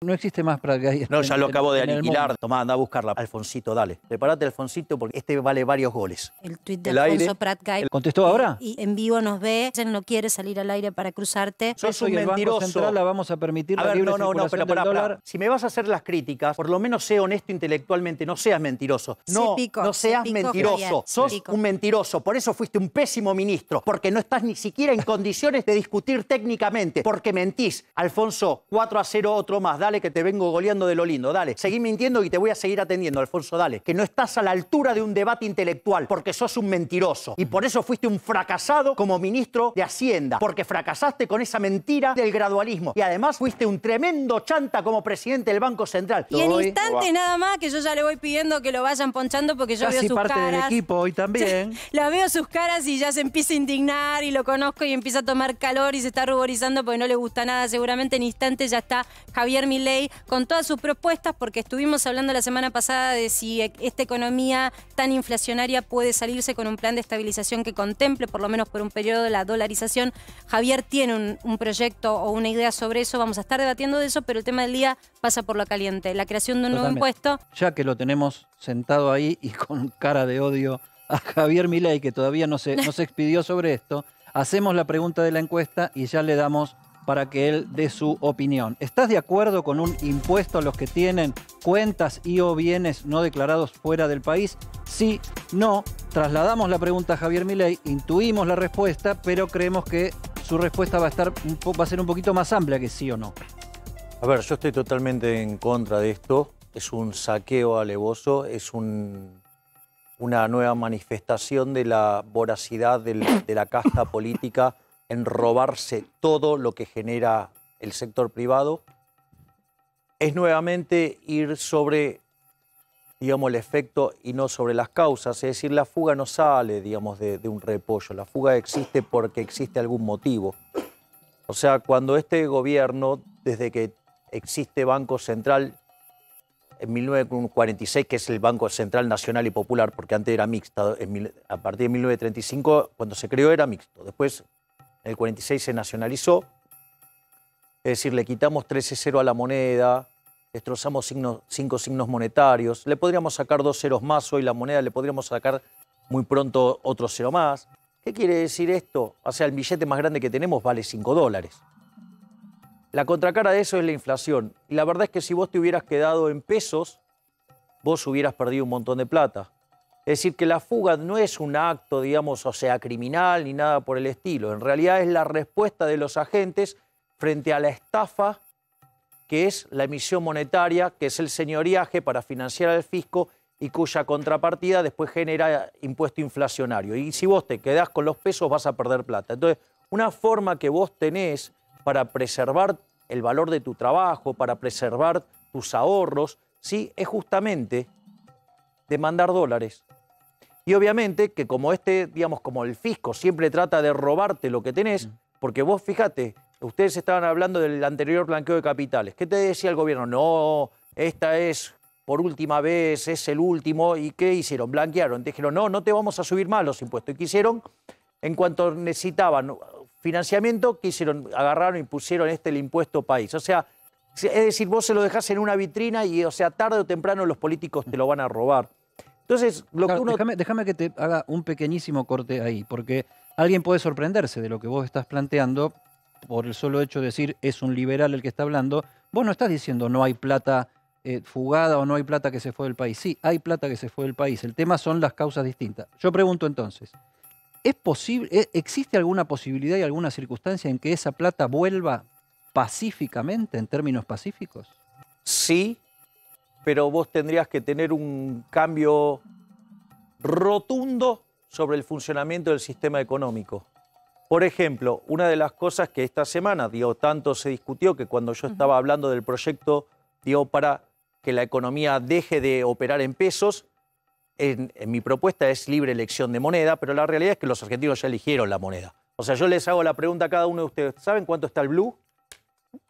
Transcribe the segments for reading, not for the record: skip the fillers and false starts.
No existe más Pratgay. No, ya lo acabo de en el aniquilar. mundo. Tomá, anda a buscarla. Alfonsito, dale. Prepárate, Alfonsito, porque este vale varios goles. El tuit de El Alfonso aire. Pratgay. ¿Contestó ahora? Y en vivo nos ve, él no quiere salir al aire para cruzarte. Sos Soy un el Banco mentiroso. Central, la vamos a permitir A la ver, libre no, circulación pero del dólar. Si me vas a hacer las críticas, por lo menos sé honesto intelectualmente, no seas mentiroso. No, no seas mentiroso. Javier, Sos un mentiroso. Por eso fuiste un pésimo ministro, porque no estás ni siquiera en condiciones de discutir técnicamente, porque mentís. Alfonso, 4-0, otro más. Dale, que te vengo goleando de lo lindo. Dale, seguí mintiendo y te voy a seguir atendiendo, Alfonso. Dale, que no estás a la altura de un debate intelectual, porque sos un mentiroso. Y por eso fuiste un fracasado como ministro de Hacienda, porque fracasaste con esa mentira del gradualismo. Y además fuiste un tremendo chanta como presidente del Banco Central. Y en instantes nada más, que yo ya le voy pidiendo que lo vayan ponchando porque yo veo Casi sus parte caras. del equipo hoy también. La veo sus caras y ya se empieza a indignar y lo conozco y empieza a tomar calor y se está ruborizando porque no le gusta nada. Seguramente en instantes ya está Javier Milei con todas sus propuestas, porque estuvimos hablando la semana pasada de si esta economía tan inflacionaria puede salirse con un plan de estabilización que contemple, por lo menos por un periodo, la dolarización. Javier tiene un proyecto o una idea sobre eso, vamos a estar debatiendo de eso, pero el tema del día pasa por lo caliente, la creación de un nuevo impuesto. Ya que lo tenemos sentado ahí y con cara de odio a Javier Milei, que todavía no se expidió sobre esto, hacemos la pregunta de la encuesta y ya le damos para que él dé su opinión. ¿Estás de acuerdo con un impuesto a los que tienen cuentas y o bienes no declarados fuera del país? Sí, no. Trasladamos la pregunta a Javier Milei, intuimos la respuesta, pero creemos que su respuesta va a ser un poquito más amplia que sí o no. A ver, yo estoy totalmente en contra de esto. Es un saqueo alevoso, es una nueva manifestación de la voracidad de la casta política en robarse todo lo que genera el sector privado. Es nuevamente ir sobre, digamos, el efecto y no sobre las causas. Es decir, la fuga no sale, digamos, de un repollo. La fuga existe porque existe algún motivo. O sea, cuando este gobierno, desde que existe Banco Central, en 1946, que es el Banco Central Nacional y Popular, porque antes era mixto, a partir de 1935, cuando se creó era mixto. Después, en el 46 se nacionalizó, es decir, le quitamos 13-0 a la moneda, destrozamos 5 signos monetarios, le podríamos sacar 2 ceros más hoy la moneda, le podríamos sacar muy pronto otro 0 más. ¿Qué quiere decir esto? O sea, el billete más grande que tenemos vale $5. La contracara de eso es la inflación. Y la verdad es que si vos te hubieras quedado en pesos, vos hubieras perdido un montón de plata. Es decir, que la fuga no es un acto, digamos, o sea, criminal ni nada por el estilo. En realidad es la respuesta de los agentes frente a la estafa que es la emisión monetaria, que es el señoriaje para financiar al fisco y cuya contrapartida después genera impuesto inflacionario. Y si vos te quedás con los pesos vas a perder plata. Entonces, una forma que vos tenés para preservar el valor de tu trabajo, para preservar tus ahorros, ¿sí? Es justamente demandar dólares. Y obviamente que como digamos, como el fisco siempre trata de robarte lo que tenés, porque vos, fíjate, ustedes estaban hablando del anterior blanqueo de capitales. ¿Qué te decía el gobierno? No, esta es por última vez, es el último. ¿Y qué hicieron? Blanquearon. Dijeron, no, no te vamos a subir más los impuestos. ¿Y qué hicieron? En cuanto necesitaban financiamiento, ¿qué hicieron? Agarraron y pusieron el impuesto país. O sea, es decir, vos se lo dejás en una vitrina y, o sea, tarde o temprano los políticos te lo van a robar. Entonces, lo que uno... Déjame que te haga un pequeñísimo corte ahí, porque alguien puede sorprenderse de lo que vos estás planteando por el solo hecho de decir es un liberal el que está hablando. Vos no estás diciendo no hay plata fugada o no hay plata que se fue del país. Sí, hay plata que se fue del país. El tema son las causas distintas. Yo pregunto entonces, ¿existe alguna posibilidad y alguna circunstancia en que esa plata vuelva pacíficamente, en términos pacíficos? Sí, pero vos tendrías que tener un cambio rotundo sobre el funcionamiento del sistema económico. Por ejemplo, una de las cosas que esta semana, tanto se discutió que cuando yo estaba hablando del proyecto, para que la economía deje de operar en pesos, en mi propuesta es libre elección de moneda, pero la realidad es que los argentinos ya eligieron la moneda. O sea, yo les hago la pregunta a cada uno de ustedes, ¿saben cuánto está el blue?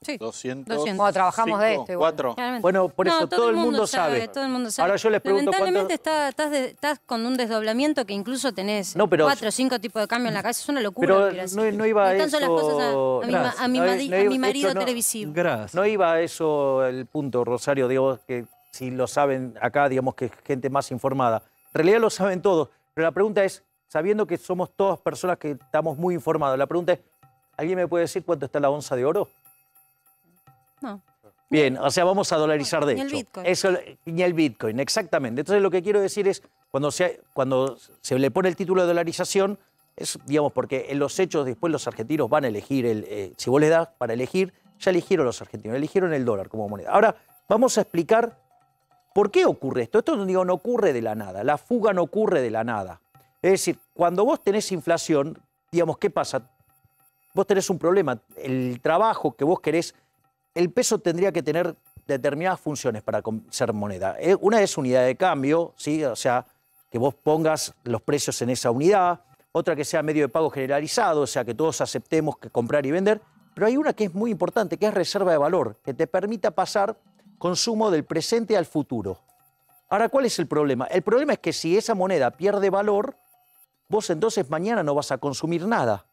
Sí. 200. Bueno, trabajamos de esto igual. 4. Claramente. Bueno, por eso todo el mundo sabe. Todo el mundo sabe. Ahora yo les pregunto Lamentablemente estás con un desdoblamiento que incluso tenés No, pero- 4 o 5 tipos de cambio en la cabeza. Es una locura. Pero lo que haces. no iba a Están son las eso. cosas Gracias. a mi de marido hecho, no- televisivo. Gracias. No iba a eso el punto, Rosario, digo, que si lo saben acá, digamos que es gente más informada. En realidad lo saben todos, pero la pregunta es, sabiendo que somos todas personas que estamos muy informadas, la pregunta es, ¿alguien me puede decir cuánto está la onza de oro? No. Bien, o sea, vamos a dolarizar de Ni el hecho. Bitcoin. Eso, ni el Bitcoin, exactamente. Entonces lo que quiero decir es, cuando se le pone el título de dolarización, es, digamos, porque en los hechos después los argentinos van a elegir, si vos les das para elegir, ya eligieron los argentinos, eligieron el dólar como moneda. Ahora, vamos a explicar por qué ocurre esto. Esto digo, no ocurre de la nada, la fuga no ocurre de la nada. Es decir, cuando vos tenés inflación, digamos, ¿qué pasa? Vos tenés un problema, el trabajo que vos querés, el peso tendría que tener determinadas funciones para ser moneda. Una es unidad de cambio, ¿sí? O sea, que vos pongas los precios en esa unidad. Otra que sea medio de pago generalizado, o sea, que todos aceptemos que comprar y vender. Pero hay una que es muy importante, que es reserva de valor, que te permita pasar consumo del presente al futuro. Ahora, ¿cuál es el problema? El problema es que si esa moneda pierde valor, vos entonces mañana no vas a consumir nada.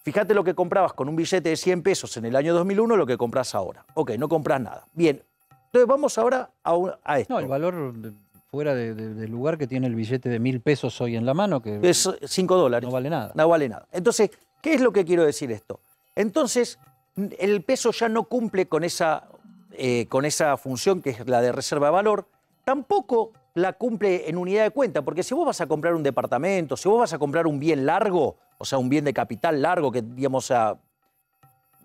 Fíjate lo que comprabas con un billete de 100 pesos en el año 2001, lo que compras ahora. Ok, no compras nada. Bien, entonces vamos ahora a esto. No, el valor fuera del lugar que tiene el billete de 1.000 pesos hoy en la mano, que Es 5 dólares. no vale nada. No vale nada. Entonces, ¿qué es lo que quiero decir esto? Entonces, el peso ya no cumple con esa función que es la de reserva de valor, tampoco la cumple en unidad de cuenta, porque si vos vas a comprar un departamento, si vos vas a comprar un bien largo, o sea, un bien de capital largo, que digamos, o sea,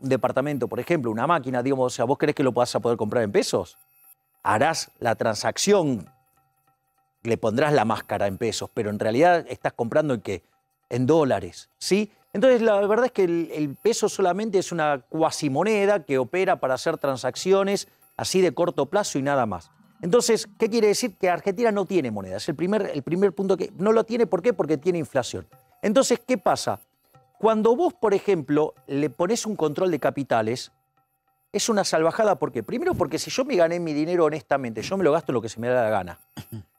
un departamento, por ejemplo, una máquina, digamos, o sea, ¿vos creés que lo vas a poder comprar en pesos? Harás la transacción, le pondrás la máscara en pesos, pero en realidad estás comprando en ¿qué? En dólares, ¿sí? Entonces, la verdad es que el peso solamente es una cuasimoneda que opera para hacer transacciones así de corto plazo y nada más. Entonces, ¿qué quiere decir? Que Argentina no tiene moneda. Es el primer punto que no lo tiene. ¿Por qué? Porque tiene inflación. Entonces, ¿qué pasa? Cuando vos, por ejemplo, le pones un control de capitales, es una salvajada. ¿Por qué? Primero, porque si yo me gané mi dinero honestamente, yo me lo gasto en lo que se me da la gana.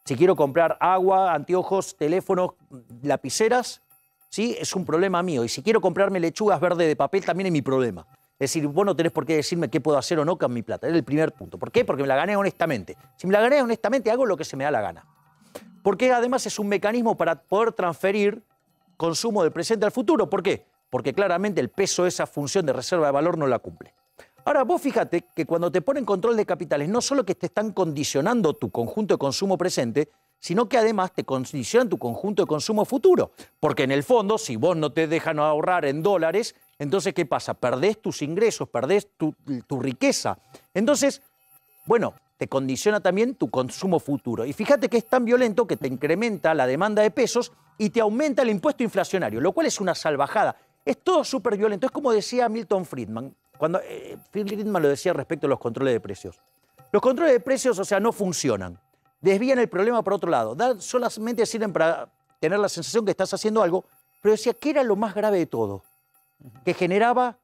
Si quiero comprar agua, anteojos, teléfonos, lapiceras, ¿sí? Es un problema mío. Y si quiero comprarme lechugas verdes de papel, también es mi problema. Es decir, vos no tenés por qué decirme qué puedo hacer o no con mi plata. Es el primer punto. ¿Por qué? Porque me la gané honestamente. Si me la gané honestamente, hago lo que se me da la gana. Porque además es un mecanismo para poder transferir consumo del presente al futuro. ¿Por qué? Porque claramente el peso, esa función de reserva de valor, no la cumple. Ahora, vos fíjate que cuando te ponen control de capitales, no solo que te están condicionando tu conjunto de consumo presente, sino que además te condicionan tu conjunto de consumo futuro. Porque en el fondo, si vos no te dejan ahorrar en dólares, entonces, ¿qué pasa? Perdés tus ingresos, perdés tu riqueza. Entonces, bueno, te condiciona también tu consumo futuro. Y fíjate que es tan violento que te incrementa la demanda de pesos y te aumenta el impuesto inflacionario, lo cual es una salvajada. Es todo súper violento. Es como decía Milton Friedman, cuando Friedman lo decía respecto a los controles de precios. Los controles de precios, o sea, no funcionan. Desvían el problema por otro lado. Solamente sirven para tener la sensación que estás haciendo algo, pero decía que era lo más grave de todo, que generaba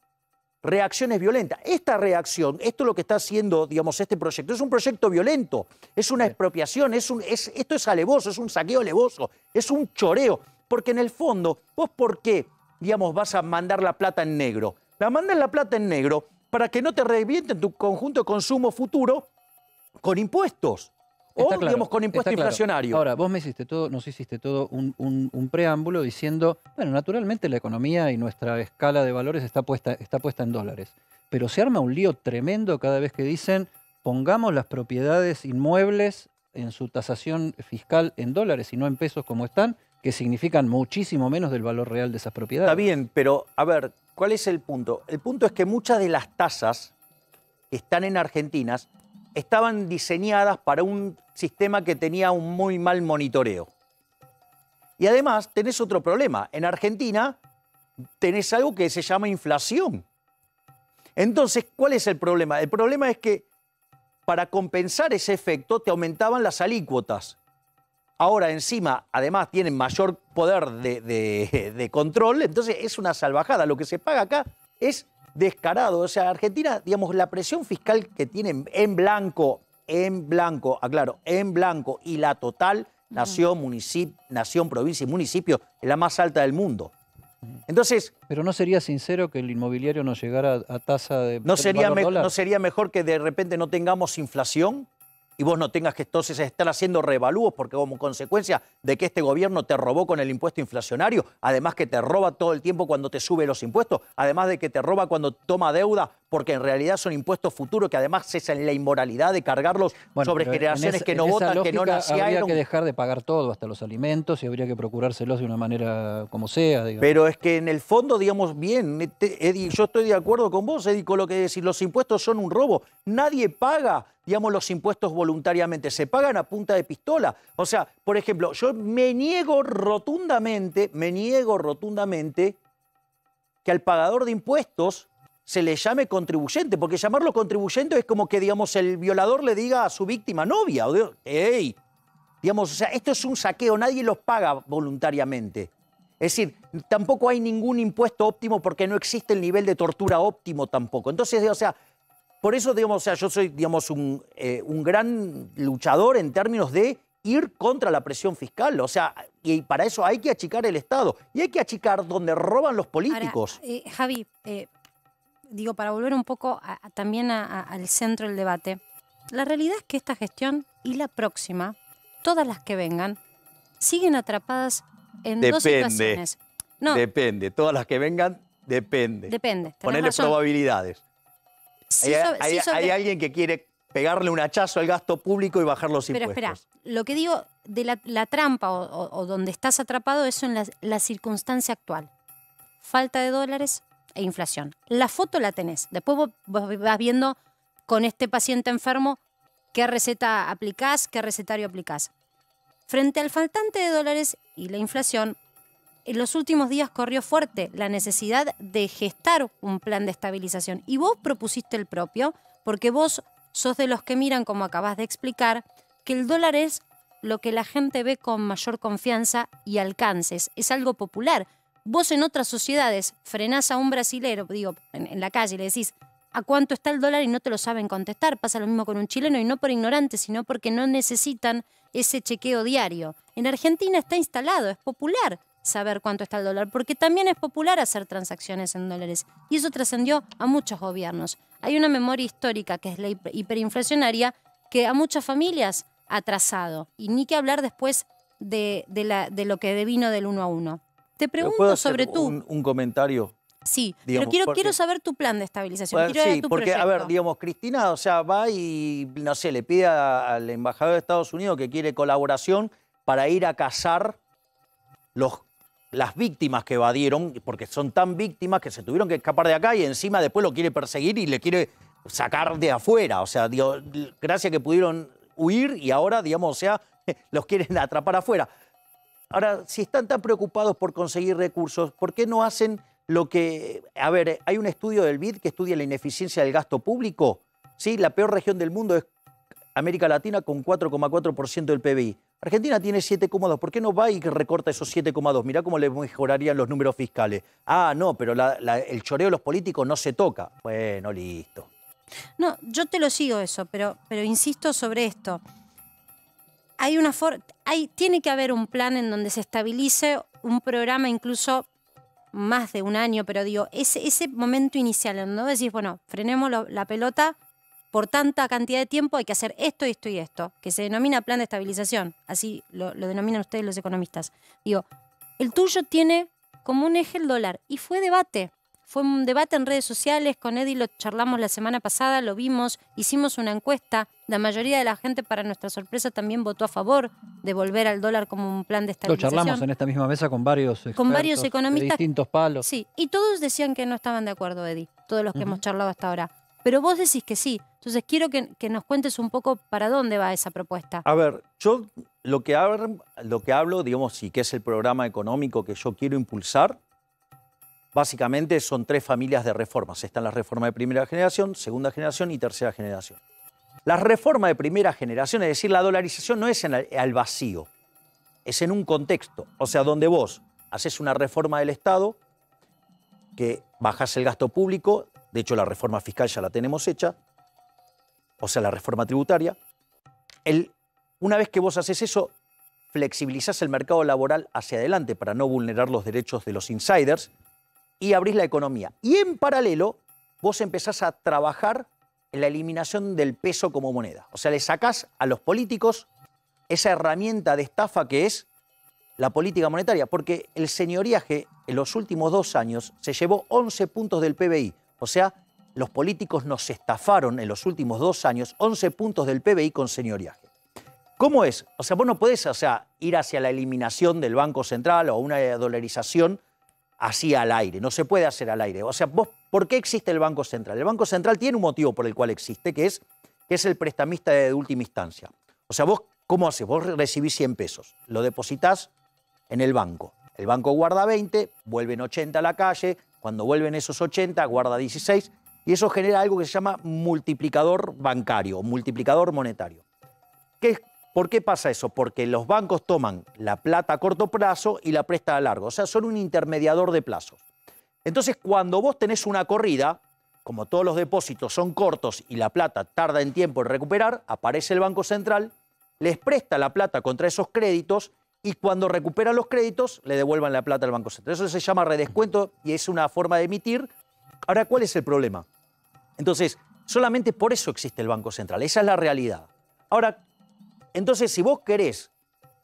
reacciones violentas. Esta reacción, esto es lo que está haciendo, digamos, este proyecto, es un proyecto violento, es una expropiación, esto es alevoso, es un saqueo alevoso, es un choreo, porque en el fondo, ¿vos por qué, digamos, vas a mandar la plata en negro? La mandas la plata en negro para que no te revienten tu conjunto de consumo futuro con impuestos. O, Está claro, digamos, con impuesto está claro. inflacionario. Ahora, vos nos hiciste todo un preámbulo diciendo, bueno, naturalmente la economía y nuestra escala de valores está puesta en dólares. Pero se arma un lío tremendo cada vez que dicen, pongamos las propiedades inmuebles en su tasación fiscal en dólares y no en pesos como están, que significan muchísimo menos del valor real de esas propiedades. Está bien, pero a ver, ¿cuál es el punto? El punto es que muchas de las tasas que están en Argentina estaban diseñadas para un sistema que tenía un muy mal monitoreo. Y además tenés otro problema. En Argentina tenés algo que se llama inflación. Entonces, ¿cuál es el problema? El problema es que para compensar ese efecto te aumentaban las alícuotas. Ahora encima, además, tienen mayor poder de control, entonces es una salvajada. Lo que se paga acá es descarado. O sea, Argentina, digamos, la presión fiscal que tiene en blanco, aclaro, en blanco, y la total, nación, provincia y municipio, es la más alta del mundo. Entonces, pero ¿no sería sincero que el inmobiliario no llegara a tasa de ¿no sería dólar? mejor que de repente no tengamos inflación y vos no tengas que entonces estar haciendo revalúos porque como consecuencia de que este gobierno te robó con el impuesto inflacionario, además que te roba todo el tiempo cuando te sube los impuestos, además de que te roba cuando toma deuda, porque en realidad son impuestos futuros que además es en la inmoralidad de cargarlos sobre generaciones que no votan, que no nacieron? Habría que dejar de pagar todo, hasta los alimentos, y habría que procurárselos de una manera como sea, digamos. Pero es que en el fondo, digamos, bien, Eddie, yo estoy de acuerdo con vos, Eddie, con lo que decís, los impuestos son un robo. Nadie paga, digamos, los impuestos voluntariamente, se pagan a punta de pistola. O sea, por ejemplo, yo me niego rotundamente que al pagador de impuestos se le llame contribuyente, porque llamarlo contribuyente es como que, digamos, el violador le diga a su víctima novia, o ¡ey! Digamos, o sea, esto es un saqueo, nadie los paga voluntariamente. Es decir, tampoco hay ningún impuesto óptimo porque no existe el nivel de tortura óptimo tampoco. Entonces, o sea, por eso, digamos, o sea, yo soy, digamos, un gran luchador en términos de ir contra la presión fiscal. O sea, y para eso hay que achicar el Estado. Y hay que achicar donde roban los políticos. Ahora, Javi, digo, para volver un poco también al centro del debate, la realidad es que esta gestión y la próxima, todas las que vengan, siguen atrapadas en dos situaciones. No, depende, todas las que vengan, depende. Depende. Ponerle probabilidades. Hay alguien que quiere pegarle un hachazo al gasto público y bajar los impuestos. Pero espera, lo que digo de la trampa o donde estás atrapado, eso en la circunstancia actual. Falta de dólares e inflación. La foto la tenés. Después vos vas viendo con este paciente enfermo qué receta aplicás, qué recetario aplicás. Frente al faltante de dólares y la inflación, en los últimos días corrió fuerte la necesidad de gestar un plan de estabilización. Y vos propusiste el propio, porque vos sos de los que miran, como acabas de explicar, que el dólar es lo que la gente ve con mayor confianza y alcances. Es algo popular. Vos en otras sociedades frenás a un brasilero, digo, en la calle, y le decís ¿a cuánto está el dólar? Y no te lo saben contestar. Pasa lo mismo con un chileno, y no por ignorante, sino porque no necesitan ese chequeo diario. En Argentina está instalado, es popular saber cuánto está el dólar, porque también es popular hacer transacciones en dólares. Y eso trascendió a muchos gobiernos. Hay una memoria histórica, que es la hiperinflacionaria, que a muchas familias ha atrasado. Y ni que hablar después de lo que devino del 1 a 1. Te pregunto sobre un comentario. Sí, digamos, pero quiero saber tu plan de estabilización. Bueno, sí, porque, proyecto. A ver, digamos, Cristina, o sea, va y, no sé, le pide al embajador de Estados Unidos que quiere colaboración para ir a cazar las víctimas que evadieron, porque son tan víctimas que se tuvieron que escapar de acá y encima después lo quiere perseguir y le quiere sacar de afuera. O sea, digo, gracias que pudieron huir y ahora, digamos, o sea, los quieren atrapar afuera. Ahora, si están tan preocupados por conseguir recursos, ¿por qué no hacen lo que... A ver, hay un estudio del BID que estudia la ineficiencia del gasto público. Sí, la peor región del mundo es América Latina con 4,4% del PBI. Argentina tiene 7,2%. ¿Por qué no va y recorta esos 7,2%? Mirá cómo le mejorarían los números fiscales. Ah, no, pero el choreo de los políticos no se toca. Bueno, listo. No, yo te lo sigo eso, pero insisto sobre esto. Tiene que haber un plan en donde se estabilice un programa incluso más de un año, pero digo, ese momento inicial en donde decís, bueno, frenemos la pelota por tanta cantidad de tiempo, hay que hacer esto, esto y esto, que se denomina plan de estabilización, así lo denominan ustedes los economistas. Digo, el tuyo tiene como un eje el dólar, y fue un debate en redes sociales, con Eddie lo charlamos la semana pasada, lo vimos, hicimos una encuesta, la mayoría de la gente, para nuestra sorpresa, también votó a favor de volver al dólar como un plan de estabilización. Lo charlamos en esta misma mesa con varios economistas de distintos palos. Sí, y todos decían que no estaban de acuerdo, Eddie, todos los que hemos charlado hasta ahora. Pero vos decís que sí. Entonces quiero que nos cuentes un poco para dónde va esa propuesta. A ver, yo lo que hablo, digamos, y que es el programa económico que yo quiero impulsar, básicamente son 3 familias de reformas. Están las reformas de primera generación, segunda generación y tercera generación. La reforma de primera generación, es decir, la dolarización, no es al vacío, es en un contexto. O sea, donde vos haces una reforma del Estado que bajás el gasto público, de hecho la reforma fiscal ya la tenemos hecha, o sea, la reforma tributaria. Una vez que vos haces eso, flexibilizás el mercado laboral hacia adelante para no vulnerar los derechos de los insiders y abrís la economía. Y en paralelo, vos empezás a trabajar en la eliminación del peso como moneda. O sea, le sacás a los políticos esa herramienta de estafa que es la política monetaria, porque el señoriaje en los últimos 2 años se llevó 11 puntos del PBI. O sea, los políticos nos estafaron en los últimos 2 años 11 puntos del PBI con señoriaje. ¿Cómo es? O sea, vos no podés, ir hacia la eliminación del Banco Central o una dolarización así al aire. No se puede hacer al aire. O sea, ¿por qué existe el Banco Central? El Banco Central tiene un motivo por el cual existe, que es el prestamista de última instancia. O sea, vos, ¿cómo haces? Vos recibís 100 pesos, lo depositás en el banco. El banco guarda 20, vuelven 80 a la calle, cuando vuelven esos 80, guarda 16, y eso genera algo que se llama multiplicador bancario, multiplicador monetario. ¿Por qué pasa eso? Porque los bancos toman la plata a corto plazo y la prestan a largo. O sea, son un intermediador de plazos. Entonces, cuando vos tenés una corrida, como todos los depósitos son cortos y la plata tarda en tiempo en recuperar, aparece el Banco Central, les presta la plata contra esos créditos y cuando recuperan los créditos, le devuelvan la plata al Banco Central. Eso se llama redescuento y es una forma de emitir. Ahora, ¿cuál es el problema? Entonces, solamente por eso existe el Banco Central. Esa es la realidad. Ahora, entonces, si vos querés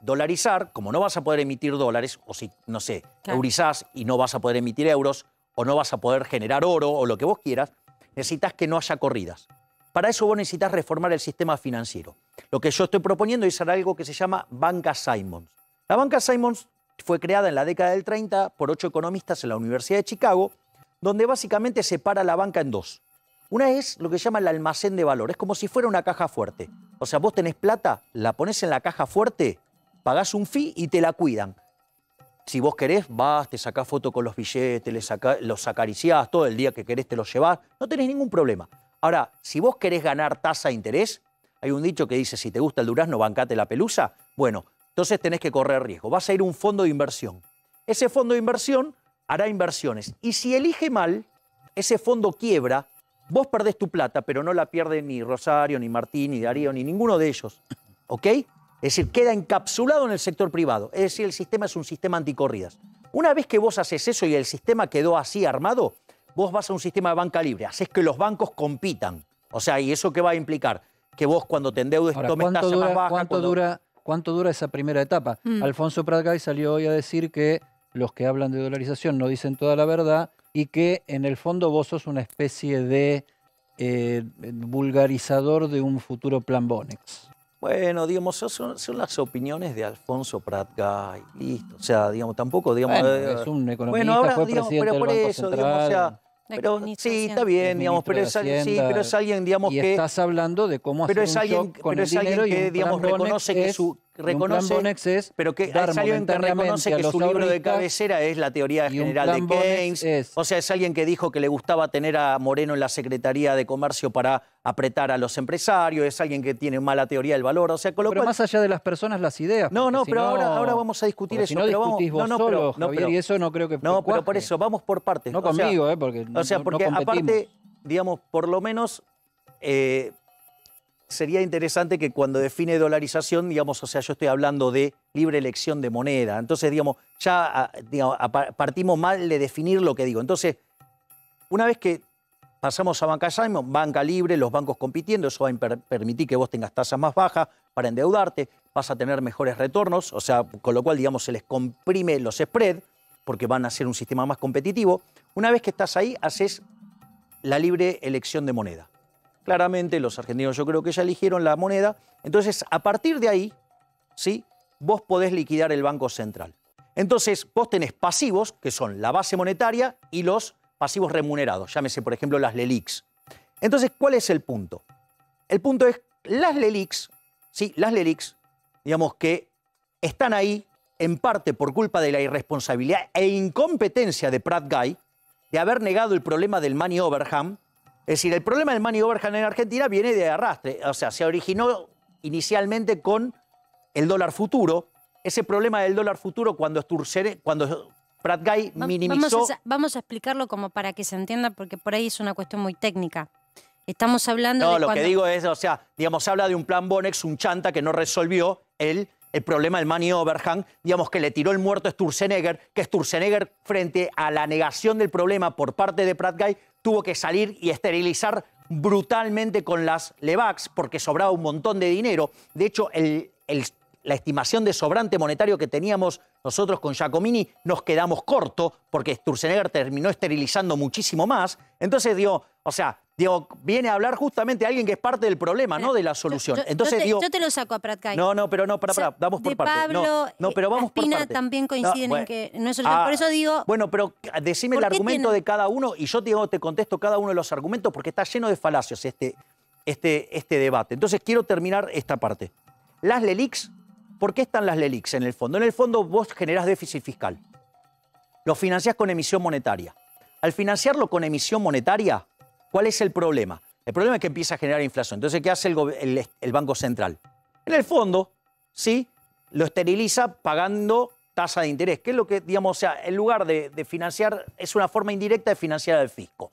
dolarizar, como no vas a poder emitir dólares, o si, no sé, claro, eurizás y no vas a poder emitir euros, o no vas a poder generar oro, o lo que vos quieras, necesitas que no haya corridas. Para eso vos necesitas reformar el sistema financiero. Lo que yo estoy proponiendo es algo que se llama Banca Simons. La Banca Simons fue creada en la década del 30 por 8 economistas en la Universidad de Chicago, donde básicamente separa la banca en 2. Una es lo que se llama el almacén de valor. Es como si fuera una caja fuerte. O sea, vos tenés plata, la ponés en la caja fuerte, pagás un fee y te la cuidan. Si vos querés, vas, te sacás foto con los billetes, los acariciás, todo el día que querés te los llevás, no tenés ningún problema. Ahora, si vos querés ganar tasa de interés, hay un dicho que dice, si te gusta el durazno, bancate la pelusa. Bueno, entonces tenés que correr riesgo. Vas a ir a un fondo de inversión. Ese fondo de inversión hará inversiones. Y si elige mal, ese fondo quiebra, vos perdés tu plata, pero no la pierde ni Rosario, ni Martín, ni Darío, ni ninguno de ellos. ¿Ok? Es decir, queda encapsulado en el sector privado. Es decir, el sistema es un sistema anticorridas. Una vez que vos haces eso y el sistema quedó así armado, vos vas a un sistema de banca libre. Haces que los bancos compitan. O sea, ¿y eso qué va a implicar? Que vos cuando te endeudes tomes tasa más baja. ¿Cuánto dura esa primera etapa? Alfonso Prat-Gay salió hoy a decir que los que hablan de dolarización no dicen toda la verdad y que en el fondo vos sos una especie de vulgarizador de un futuro plan Bonex. Bueno, digamos, son las opiniones de Alfonso Prat-Gay, listo. O sea, digamos, tampoco, digamos... Bueno, es un economista, ahora, fue digamos, presidente pero por del Banco eso, Central. digamos, o sea, pero sí, está bien, digamos, pero es alguien, digamos, y que... estás hablando de cómo hacer un shock con el dinero que, digamos, reconoce que su... pero que es alguien que reconoce que su libro de cabecera es la teoría general de Keynes. O sea, es alguien que dijo que le gustaba tener a Moreno en la Secretaría de Comercio para apretar a los empresarios. Es alguien que tiene mala teoría del valor. O sea, con lo pero cual... más allá de las personas, las ideas. No, pero ahora vamos a discutir eso. Si no discutís vos solo, Javier, y eso no creo que... No, pero por eso, vamos por partes. No conmigo, porque o sea, porque no aparte, digamos, por lo menos... sería interesante que cuando define dolarización, digamos, o sea, yo estoy hablando de libre elección de moneda. Entonces, digamos, ya partimos mal de definir lo que digo. Entonces, una vez que pasamos a Banca Simons, banca libre, los bancos compitiendo, eso va a permitir que vos tengas tasas más bajas para endeudarte, vas a tener mejores retornos, o sea, con lo cual, digamos, se les comprime los spreads, porque van a ser un sistema más competitivo. Una vez que estás ahí, haces la libre elección de moneda. Claramente los argentinos yo creo que ya eligieron la moneda. Entonces, a partir de ahí, ¿sí?, vos podés liquidar el Banco Central. Entonces, vos tenés pasivos, que son la base monetaria, y los pasivos remunerados. Llámese, por ejemplo, las LELIQs. Entonces, ¿cuál es el punto? El punto es, las LELIQs, ¿sí?, las LELIQs, digamos que están ahí en parte por culpa de la irresponsabilidad e incompetencia de Prat-Gay, de haber negado el problema del money overhang. Es decir, el problema del money overhang en Argentina viene de arrastre. O sea, se originó inicialmente con el dólar futuro. Ese problema del dólar futuro, cuando Prat Gay minimizó... Vamos a explicarlo como para que se entienda, porque por ahí es una cuestión muy técnica. Estamos hablando No, de lo que digo es, o sea, digamos, se habla de un plan Bonex, un chanta que no resolvió el problema del money overhang, digamos, que le tiró el muerto a Sturzenegger, que Sturzenegger, frente a la negación del problema por parte de Prat Gay, tuvo que salir y esterilizar brutalmente con las Levax porque sobraba un montón de dinero. De hecho, la estimación de sobrante monetario que teníamos nosotros con Giacomini nos quedamos cortos porque Sturzenegger terminó esterilizando muchísimo más. Entonces, viene a hablar justamente alguien que es parte del problema, no de la solución. Yo te lo saco a Prat Gay. Para, vamos por parte. Pablo, pero vamos por parte. También coinciden en que no es solución. Por eso digo... Bueno, pero decime el argumento de cada uno y yo te contesto cada uno de los argumentos porque está lleno de falacias este debate. Entonces quiero terminar esta parte. Las LELIQs, ¿por qué están las LELIQs en el fondo? En el fondo vos generás déficit fiscal. Lo financiás con emisión monetaria. Al financiarlo con emisión monetaria, ¿cuál es el problema? El problema es que empieza a generar inflación. Entonces, ¿qué hace el Banco Central? En el fondo, sí, lo esteriliza pagando tasa de interés, que es lo que, digamos, o sea, en lugar de financiar, es una forma indirecta de financiar al fisco.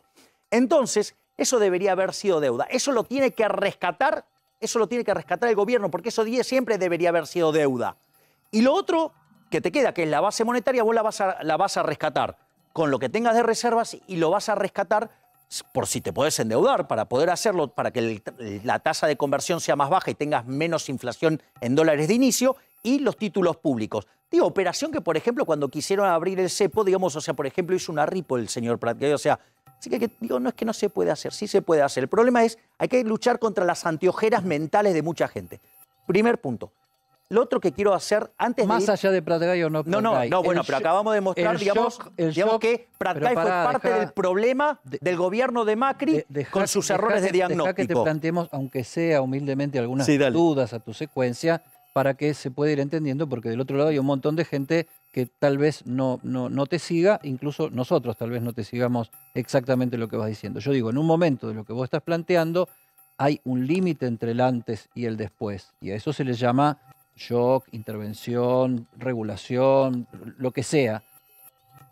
Entonces, eso debería haber sido deuda. Eso lo tiene que rescatar el gobierno, porque eso siempre debería haber sido deuda. Y lo otro que te queda, que es la base monetaria, vos la vas a rescatar con lo que tengas de reservas y lo vas a rescatar por si te podés endeudar, para poder hacerlo, para que la tasa de conversión sea más baja y tengas menos inflación en dólares de inicio, y los títulos públicos. Digo, operación que, por ejemplo, cuando quisieron abrir el cepo, digamos, o sea, por ejemplo, hizo una ripo el señor Prat Gay, o sea, así que digo, no es que no se puede hacer, sí se puede hacer. El problema es, hay que luchar contra las anteojeras mentales de mucha gente. Primer punto. Lo otro que quiero hacer antes Más de ir... allá de Prat Gay o no Prat Gay. No, bueno, pero acabamos de mostrar, digamos que Prat Gay fue parte del problema del gobierno de Macri con sus errores de diagnóstico. Deja que te planteemos, aunque sea humildemente, algunas dudas a tu secuencia para que se pueda ir entendiendo, porque del otro lado hay un montón de gente que tal vez no te siga, incluso nosotros tal vez no te sigamos exactamente lo que vas diciendo. Yo digo, en un momento de lo que vos estás planteando, hay un límite entre el antes y el después, y a eso se le llama shock, intervención, regulación, lo que sea.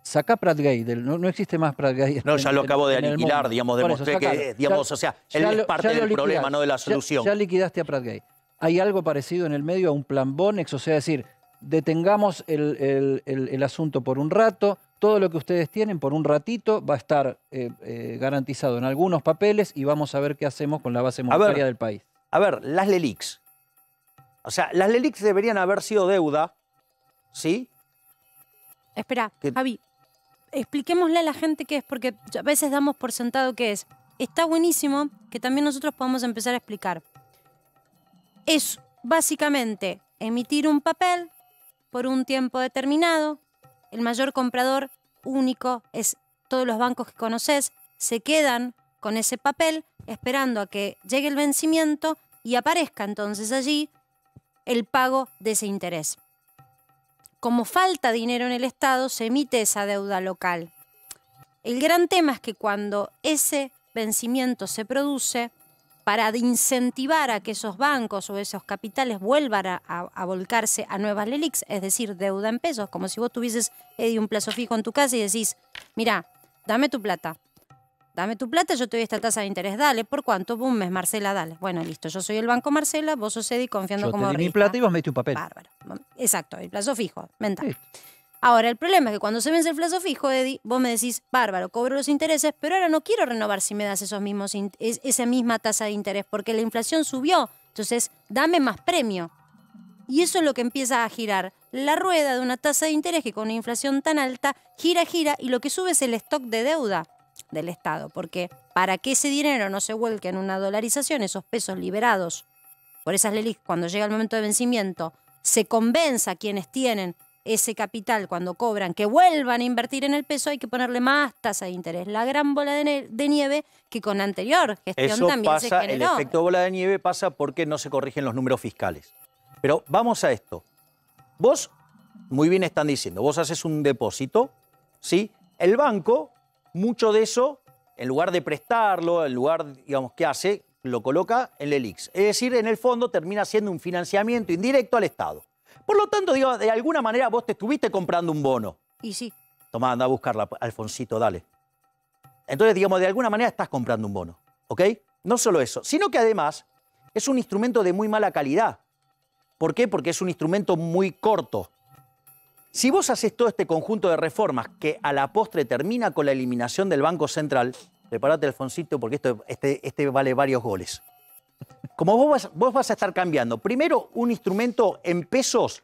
Saca Prat Gay, no existe más Prat Gay. No, ya lo acabo de aniquilar, digamos, demostré que, digamos, o sea, él es parte del problema, no de la solución. Ya liquidaste a Prat Gay. ¿Hay algo parecido en el medio a un plan Bonex? O sea, decir, detengamos el asunto por un rato, todo lo que ustedes tienen por un ratito va a estar garantizado en algunos papeles y vamos a ver qué hacemos con la base monetaria del país. A ver, las LELIQs. O sea, las LELIQs deberían haber sido deuda, ¿sí? Espera, Javi, expliquémosle a la gente qué es, porque a veces damos por sentado qué es. Está buenísimo que también nosotros podamos empezar a explicar. Es básicamente emitir un papel por un tiempo determinado. El mayor comprador único es todos los bancos que conoces. Se quedan con ese papel esperando a que llegue el vencimiento y aparezca entonces allí el pago de ese interés. Como falta dinero en el Estado, se emite esa deuda local. El gran tema es que cuando ese vencimiento se produce, para incentivar a que esos bancos o esos capitales vuelvan a volcarse a nuevas LELIQs, es decir, deuda en pesos, como si vos tuvieses, Eddie, un plazo fijo en tu casa y decís, mira, dame tu plata, yo te doy esta tasa de interés, dale, ¿por cuánto? Un mes, Marcela, dale. Bueno, listo, yo soy el Banco Marcela, vos sos Eddie confiando como Yo te di mi rica. plata y vos me diste un papel. Bárbaro. Exacto, el plazo fijo, mental. Listo. Ahora, el problema es que cuando se vence el plazo fijo, Eddie, vos me decís, bárbaro, cobro los intereses, pero ahora no quiero renovar si me das esa misma tasa de interés, porque la inflación subió, entonces dame más premio. Y eso es lo que empieza a girar la rueda de una tasa de interés que con una inflación tan alta gira, y lo que sube es el stock de deuda del Estado, porque para que ese dinero no se vuelque en una dolarización, esos pesos liberados por esas LELIQs, cuando llega el momento de vencimiento, se convenza a quienes tienen ese capital cuando cobran que vuelvan a invertir en el peso, hay que ponerle más tasa de interés. La gran bola de nieve que con la anterior gestión eso también pasa, se generó. El efecto bola de nieve pasa porque no se corrigen los números fiscales. Pero vamos a esto. Vos, muy bien están diciendo, vos haces un depósito, ¿sí? El banco, mucho de eso, en lugar de prestarlo, en lugar, digamos, ¿qué hace? Lo coloca en LELIQs. Es decir, en el fondo termina siendo un financiamiento indirecto al Estado. Por lo tanto, digo, de alguna manera vos te estuviste comprando un bono. Y sí. Tomá, anda a buscarla, Alfonsito, dale. Entonces, digamos, de alguna manera estás comprando un bono, ¿ok? No solo eso, sino que además es un instrumento de muy mala calidad. ¿Por qué? Porque es un instrumento muy corto. Si vos haces todo este conjunto de reformas que a la postre termina con la eliminación del Banco Central, prepárate, Alfonsito, porque este vale varios goles. Como vos vas a estar cambiando, primero, un instrumento en pesos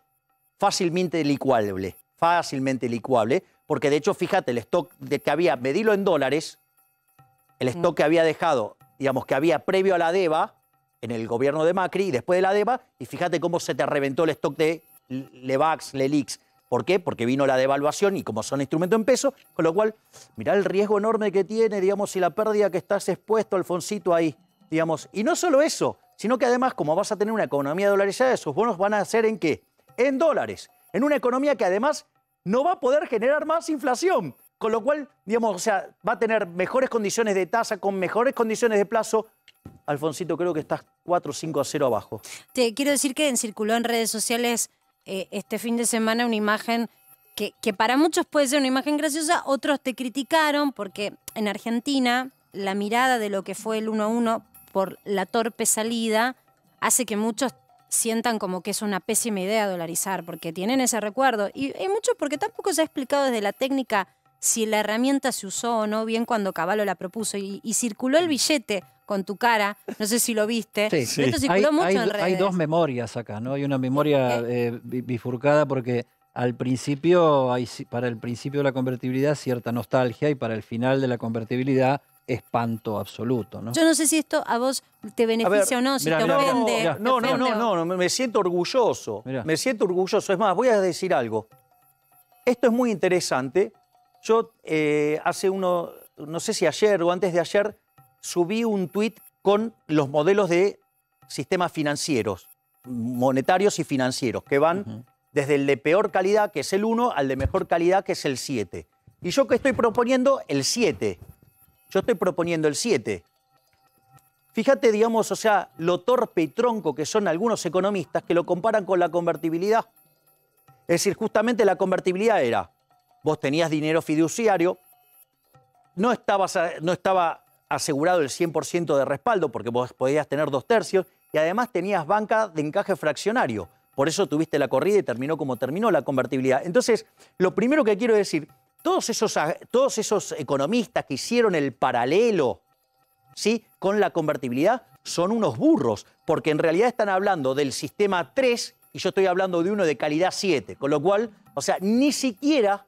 fácilmente licuable, porque de hecho, fíjate, el stock que había, medilo en dólares, el stock que había dejado, digamos, que había previo a la DEVA, en el gobierno de Macri, y después de la DEVA, y fíjate cómo se te reventó el stock de Levax, Lelix. ¿Por qué? Porque vino la devaluación y como son instrumentos en pesos, con lo cual, mirá el riesgo enorme que tiene, digamos, y la pérdida que estás expuesto, Alfonsito, ahí, digamos. Y no solo eso, sino que además, como vas a tener una economía dolarizada, esos bonos van a ser ¿en qué? En dólares. En una economía que además no va a poder generar más inflación. Con lo cual, digamos, o sea, va a tener mejores condiciones de tasa, con mejores condiciones de plazo. Alfonsito, creo que estás 4-5-0 abajo. Te quiero decir que circuló en redes sociales este fin de semana una imagen que para muchos puede ser una imagen graciosa, otros te criticaron porque en Argentina la mirada de lo que fue el 1-1 por la torpe salida hace que muchos sientan como que es una pésima idea dolarizar, porque tienen ese recuerdo. Y hay muchos porque tampoco se ha explicado desde la técnica si la herramienta se usó o no bien cuando Cavallo la propuso. Y circuló el billete con tu cara, no sé si lo viste. Sí. Esto circuló mucho en redes. Hay dos memorias acá, ¿no? Hay una memoria bifurcada porque al principio, para el principio de la convertibilidad, cierta nostalgia, y para el final de la convertibilidad, espanto absoluto, ¿no? Yo no sé si esto a vos te beneficia o no, si te ofende. No, me siento orgulloso. Mirá. Me siento orgulloso. Es más, voy a decir algo. Esto es muy interesante. Yo no sé si ayer o antes de ayer, subí un tuit con los modelos de sistemas financieros, monetarios y financieros, que van desde el de peor calidad, que es el 1, al de mejor calidad, que es el 7. Y yo que estoy proponiendo el 7. Yo estoy proponiendo el 7. Fíjate, digamos, o sea, lo torpe y tronco que son algunos economistas que lo comparan con la convertibilidad. Es decir, justamente la convertibilidad era, vos tenías dinero fiduciario, no estaba asegurado el 100% de respaldo porque vos podías tener 2/3 y además tenías banca de encaje fraccionario. Por eso tuviste la corrida y terminó como terminó la convertibilidad. Entonces, lo primero que quiero decir, todos esos economistas que hicieron el paralelo, ¿sí?, con la convertibilidad son unos burros, porque en realidad están hablando del sistema 3 y yo estoy hablando de uno de calidad 7, con lo cual, o sea, ni siquiera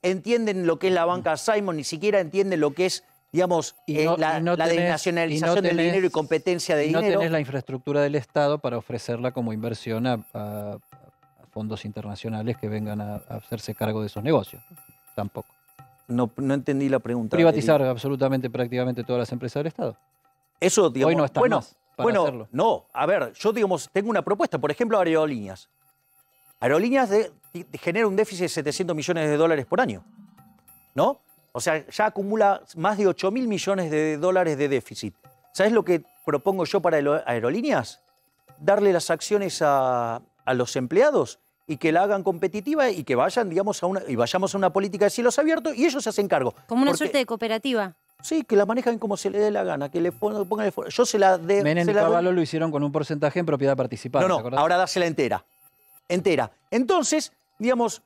entienden lo que es la banca Simon, ni siquiera entienden lo que es, digamos, la desnacionalización del dinero y competencia de dinero. No tenés la infraestructura del Estado para ofrecerla como inversión a fondos internacionales que vengan a hacerse cargo de esos negocios. Tampoco. No entendí la pregunta. Privatizar absolutamente, prácticamente todas las empresas del Estado. Eso, digamos, hoy no está más para hacerlo. No, a ver, yo, digamos, tengo una propuesta. Por ejemplo, Aerolíneas. Aerolíneas genera un déficit de 700 millones de dólares por año, ¿no? O sea, ya acumula más de 8.000 millones de dólares de déficit. ¿Sabes lo que propongo yo para Aerolíneas? Darle las acciones a los empleados y que la hagan competitiva y que vayan, digamos, vayamos a una política de cielos abiertos y ellos se hacen cargo. Como una suerte de cooperativa. Sí, que la manejan como se le dé la gana, que le pongan el... Yo se la de... Menem y Cavallo lo hicieron con un porcentaje en propiedad participada. No, ahora dásela entera. Entonces, digamos,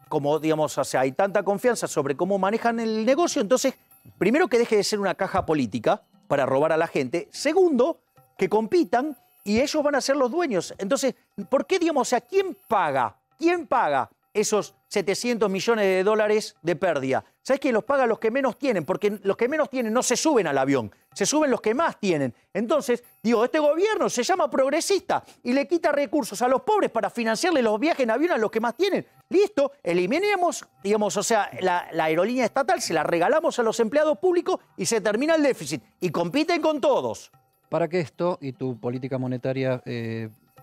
como, digamos, o sea, hay tanta confianza sobre cómo manejan el negocio, entonces, primero que deje de ser una caja política para robar a la gente. Segundo, que compitan y ellos van a ser los dueños. Entonces, ¿por qué, digamos, o sea, quién paga? ¿Quién paga esos 700 millones de dólares de pérdida? ¿Sabes quién los paga? Los que menos tienen, porque los que menos tienen no se suben al avión, se suben los que más tienen. Entonces, digo, este gobierno se llama progresista y le quita recursos a los pobres para financiarle los viajes en avión a los que más tienen. Listo, eliminemos, digamos, o sea, la aerolínea estatal, se la regalamos a los empleados públicos y se termina el déficit. Y compiten con todos. Para que esto y tu política monetaria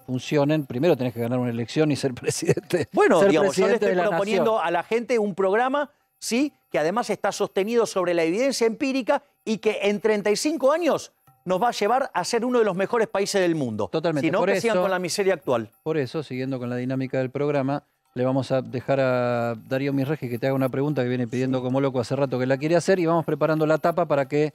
funcionen, primero tenés que ganar una elección y ser presidente. Bueno, digamos, yo le estoy proponiendo a la gente un programa, sí, que además está sostenido sobre la evidencia empírica y que en 35 años nos va a llevar a ser uno de los mejores países del mundo. Totalmente. Si no, que sigan con la miseria actual. Por eso, siguiendo con la dinámica del programa, Le vamos a dejar a Darío Misregi que te haga una pregunta que viene pidiendo como loco hace rato que la quiere hacer y vamos preparando la tapa para que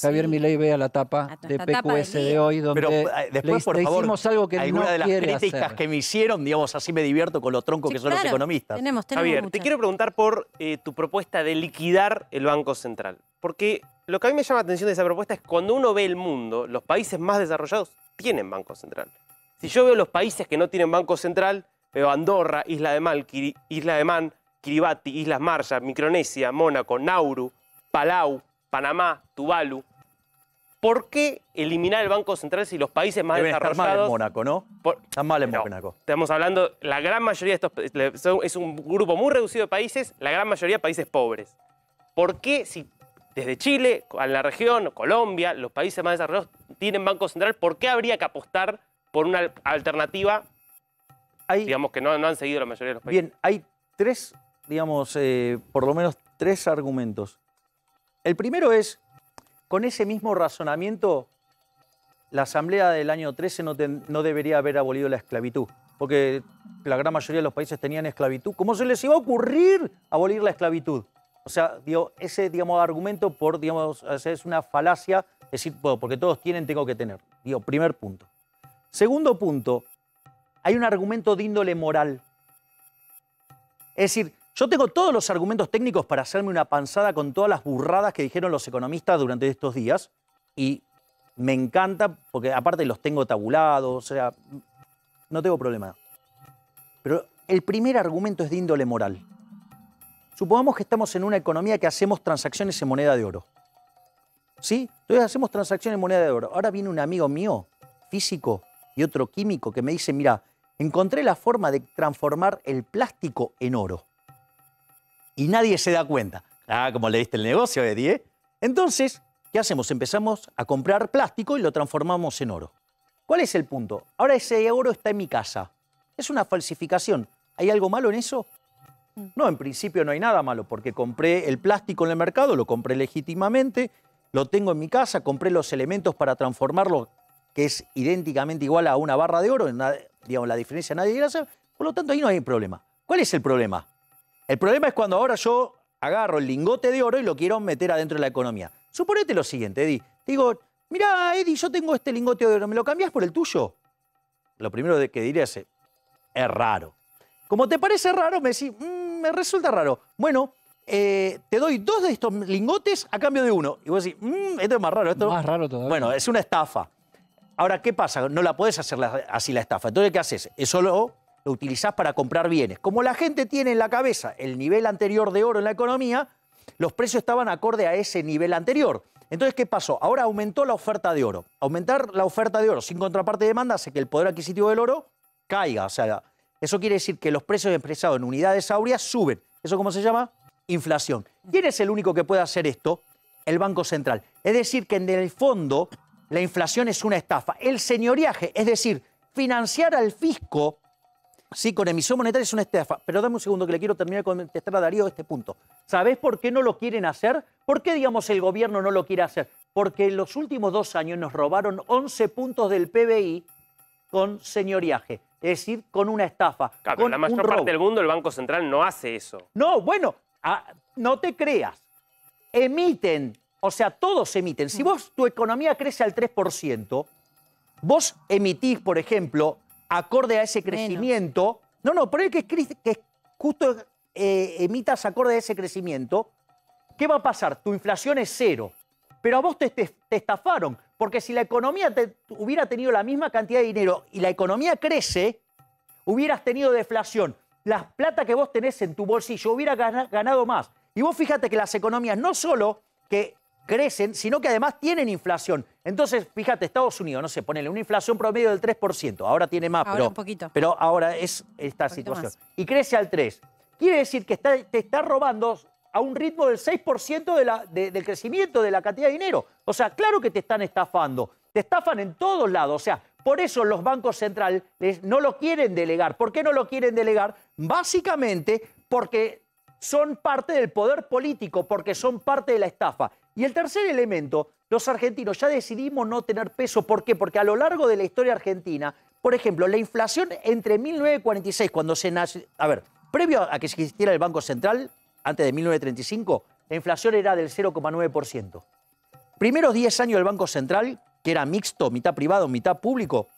Javier Milei vea la tapa de PQS de hoy, donde después, por favor, hicimos algo que alguna no de las quiere críticas hacer. que me hicieron, digamos, así me divierto con los troncos que son los economistas. Tenemos Javier, muchas. te quiero preguntar por tu propuesta de liquidar el Banco Central. Porque lo que a mí me llama la atención de esa propuesta es cuando uno ve el mundo, los países más desarrollados tienen Banco Central. Si yo veo los países que no tienen Banco Central, veo Andorra, Isla de Man, Kiribati, Islas Marshall, Micronesia, Mónaco, Nauru, Palau, Panamá, Tuvalu. ¿Por qué eliminar el Banco Central si los países más Deben estar desarrollados... mal en Mónaco, ¿no? Están mal en Mónaco. Estamos hablando, la gran mayoría de estos... Es un grupo muy reducido de países, la gran mayoría países pobres. ¿Por qué si desde Chile, a la región, Colombia, los países más desarrollados tienen Banco Central, por qué habría que apostar por una alternativa, digamos, que no han seguido la mayoría de los países? Bien, hay tres, digamos, por lo menos tres argumentos. El primero es, con ese mismo razonamiento, la Asamblea del año 13 no debería haber abolido la esclavitud, porque la gran mayoría de los países tenían esclavitud. ¿Cómo se les iba a ocurrir abolir la esclavitud? O sea, digo, ese, digamos, argumento es una falacia, decir, bueno, porque todos tienen, tengo que tener. Digo, primer punto. Segundo punto, hay un argumento de índole moral. Es decir, yo tengo todos los argumentos técnicos para hacerme una panzada con todas las burradas que dijeron los economistas durante estos días y me encanta porque aparte los tengo tabulados, o sea, no tengo problema. Pero el primer argumento es de índole moral. Supongamos que estamos en una economía que hacemos transacciones en moneda de oro. ¿Sí? Entonces hacemos transacciones en moneda de oro. Ahora viene un amigo mío, físico, y otro químico, que me dice, mira, encontré la forma de transformar el plástico en oro. Y nadie se da cuenta. Ah, como le diste el negocio, Eddie, ¿eh? Entonces, ¿qué hacemos? Empezamos a comprar plástico y lo transformamos en oro. ¿Cuál es el punto? Ahora ese oro está en mi casa. Es una falsificación. ¿Hay algo malo en eso? No, en principio no hay nada malo, porque compré el plástico en el mercado, lo compré legítimamente, lo tengo en mi casa, compré los elementos para transformarlo, que es idénticamente igual a una barra de oro, digamos, la diferencia nadie quiere hacer, por lo tanto ahí no hay problema. ¿Cuál es el problema? El problema es cuando ahora yo agarro el lingote de oro y lo quiero meter adentro de la economía. Suponete lo siguiente, Eddie. Te digo, mira, Eddie, yo tengo este lingote de oro, ¿me lo cambiás por el tuyo? Lo primero que diré es raro. Como te parece raro, me decís, me resulta raro. Bueno, te doy 2 de estos lingotes a cambio de 1. Y vos decís, esto es más raro. Esto... Más raro todavía. Bueno, es una estafa. Ahora, ¿qué pasa? No la podés hacer así la estafa. Entonces, ¿qué haces? Eso lo utilizás para comprar bienes. Como la gente tiene en la cabeza el nivel anterior de oro en la economía, los precios estaban acorde a ese nivel anterior. Entonces, ¿qué pasó? Ahora aumentó la oferta de oro. Aumentar la oferta de oro sin contraparte de demanda hace que el poder adquisitivo del oro caiga. O sea, eso quiere decir que los precios expresados en unidades áureas suben. ¿Eso cómo se llama? Inflación. ¿Quién es el único que puede hacer esto? El Banco Central. Es decir, que en el fondo la inflación es una estafa. El señoriaje, es decir, financiar al fisco, sí, con emisión monetaria es una estafa. Pero dame un segundo que le quiero terminar de contestar a Darío este punto. ¿Sabés por qué no lo quieren hacer? ¿Por qué, digamos, el gobierno no lo quiere hacer? Porque en los últimos 2 años nos robaron 11 puntos del PBI con señoriaje. Es decir, con una estafa. Claro, con en la mayor parte del mundo el Banco Central no hace eso. No, bueno, no te creas. Emiten, o sea, todos emiten. Si vos, tu economía crece al 3%, vos emitís, por ejemplo, acorde a ese crecimiento... No, por el que justo emitas acorde a ese crecimiento, ¿qué va a pasar? Tu inflación es 0. Pero a vos te estafaron, porque si la economía hubiera tenido la misma cantidad de dinero y la economía crece, hubieras tenido deflación. La plata que vos tenés en tu bolsillo hubiera ganado más. Y vos fíjate que las economías no solo que crecen, sino que además tienen inflación. Entonces, fíjate, Estados Unidos, no sé, ponele una inflación promedio del 3%. Ahora tiene más, ahora un poquito. Pero ahora es esta situación. Más. Y crece al 3%. Quiere decir que te está robando a un ritmo del 6% del crecimiento de la cantidad de dinero. O sea, claro que te están estafando. Te estafan en todos lados. O sea, por eso los bancos centrales no lo quieren delegar. ¿Por qué no lo quieren delegar? Básicamente porque son parte del poder político, porque son parte de la estafa. Y el tercer elemento, los argentinos ya decidimos no tener peso. ¿Por qué? Porque a lo largo de la historia argentina, por ejemplo, la inflación entre 1946, cuando se nació... A ver, previo a que existiera el Banco Central, antes de 1935, la inflación era del 0,9%. Primeros 10 años del Banco Central, que era mixto, mitad privado, mitad público,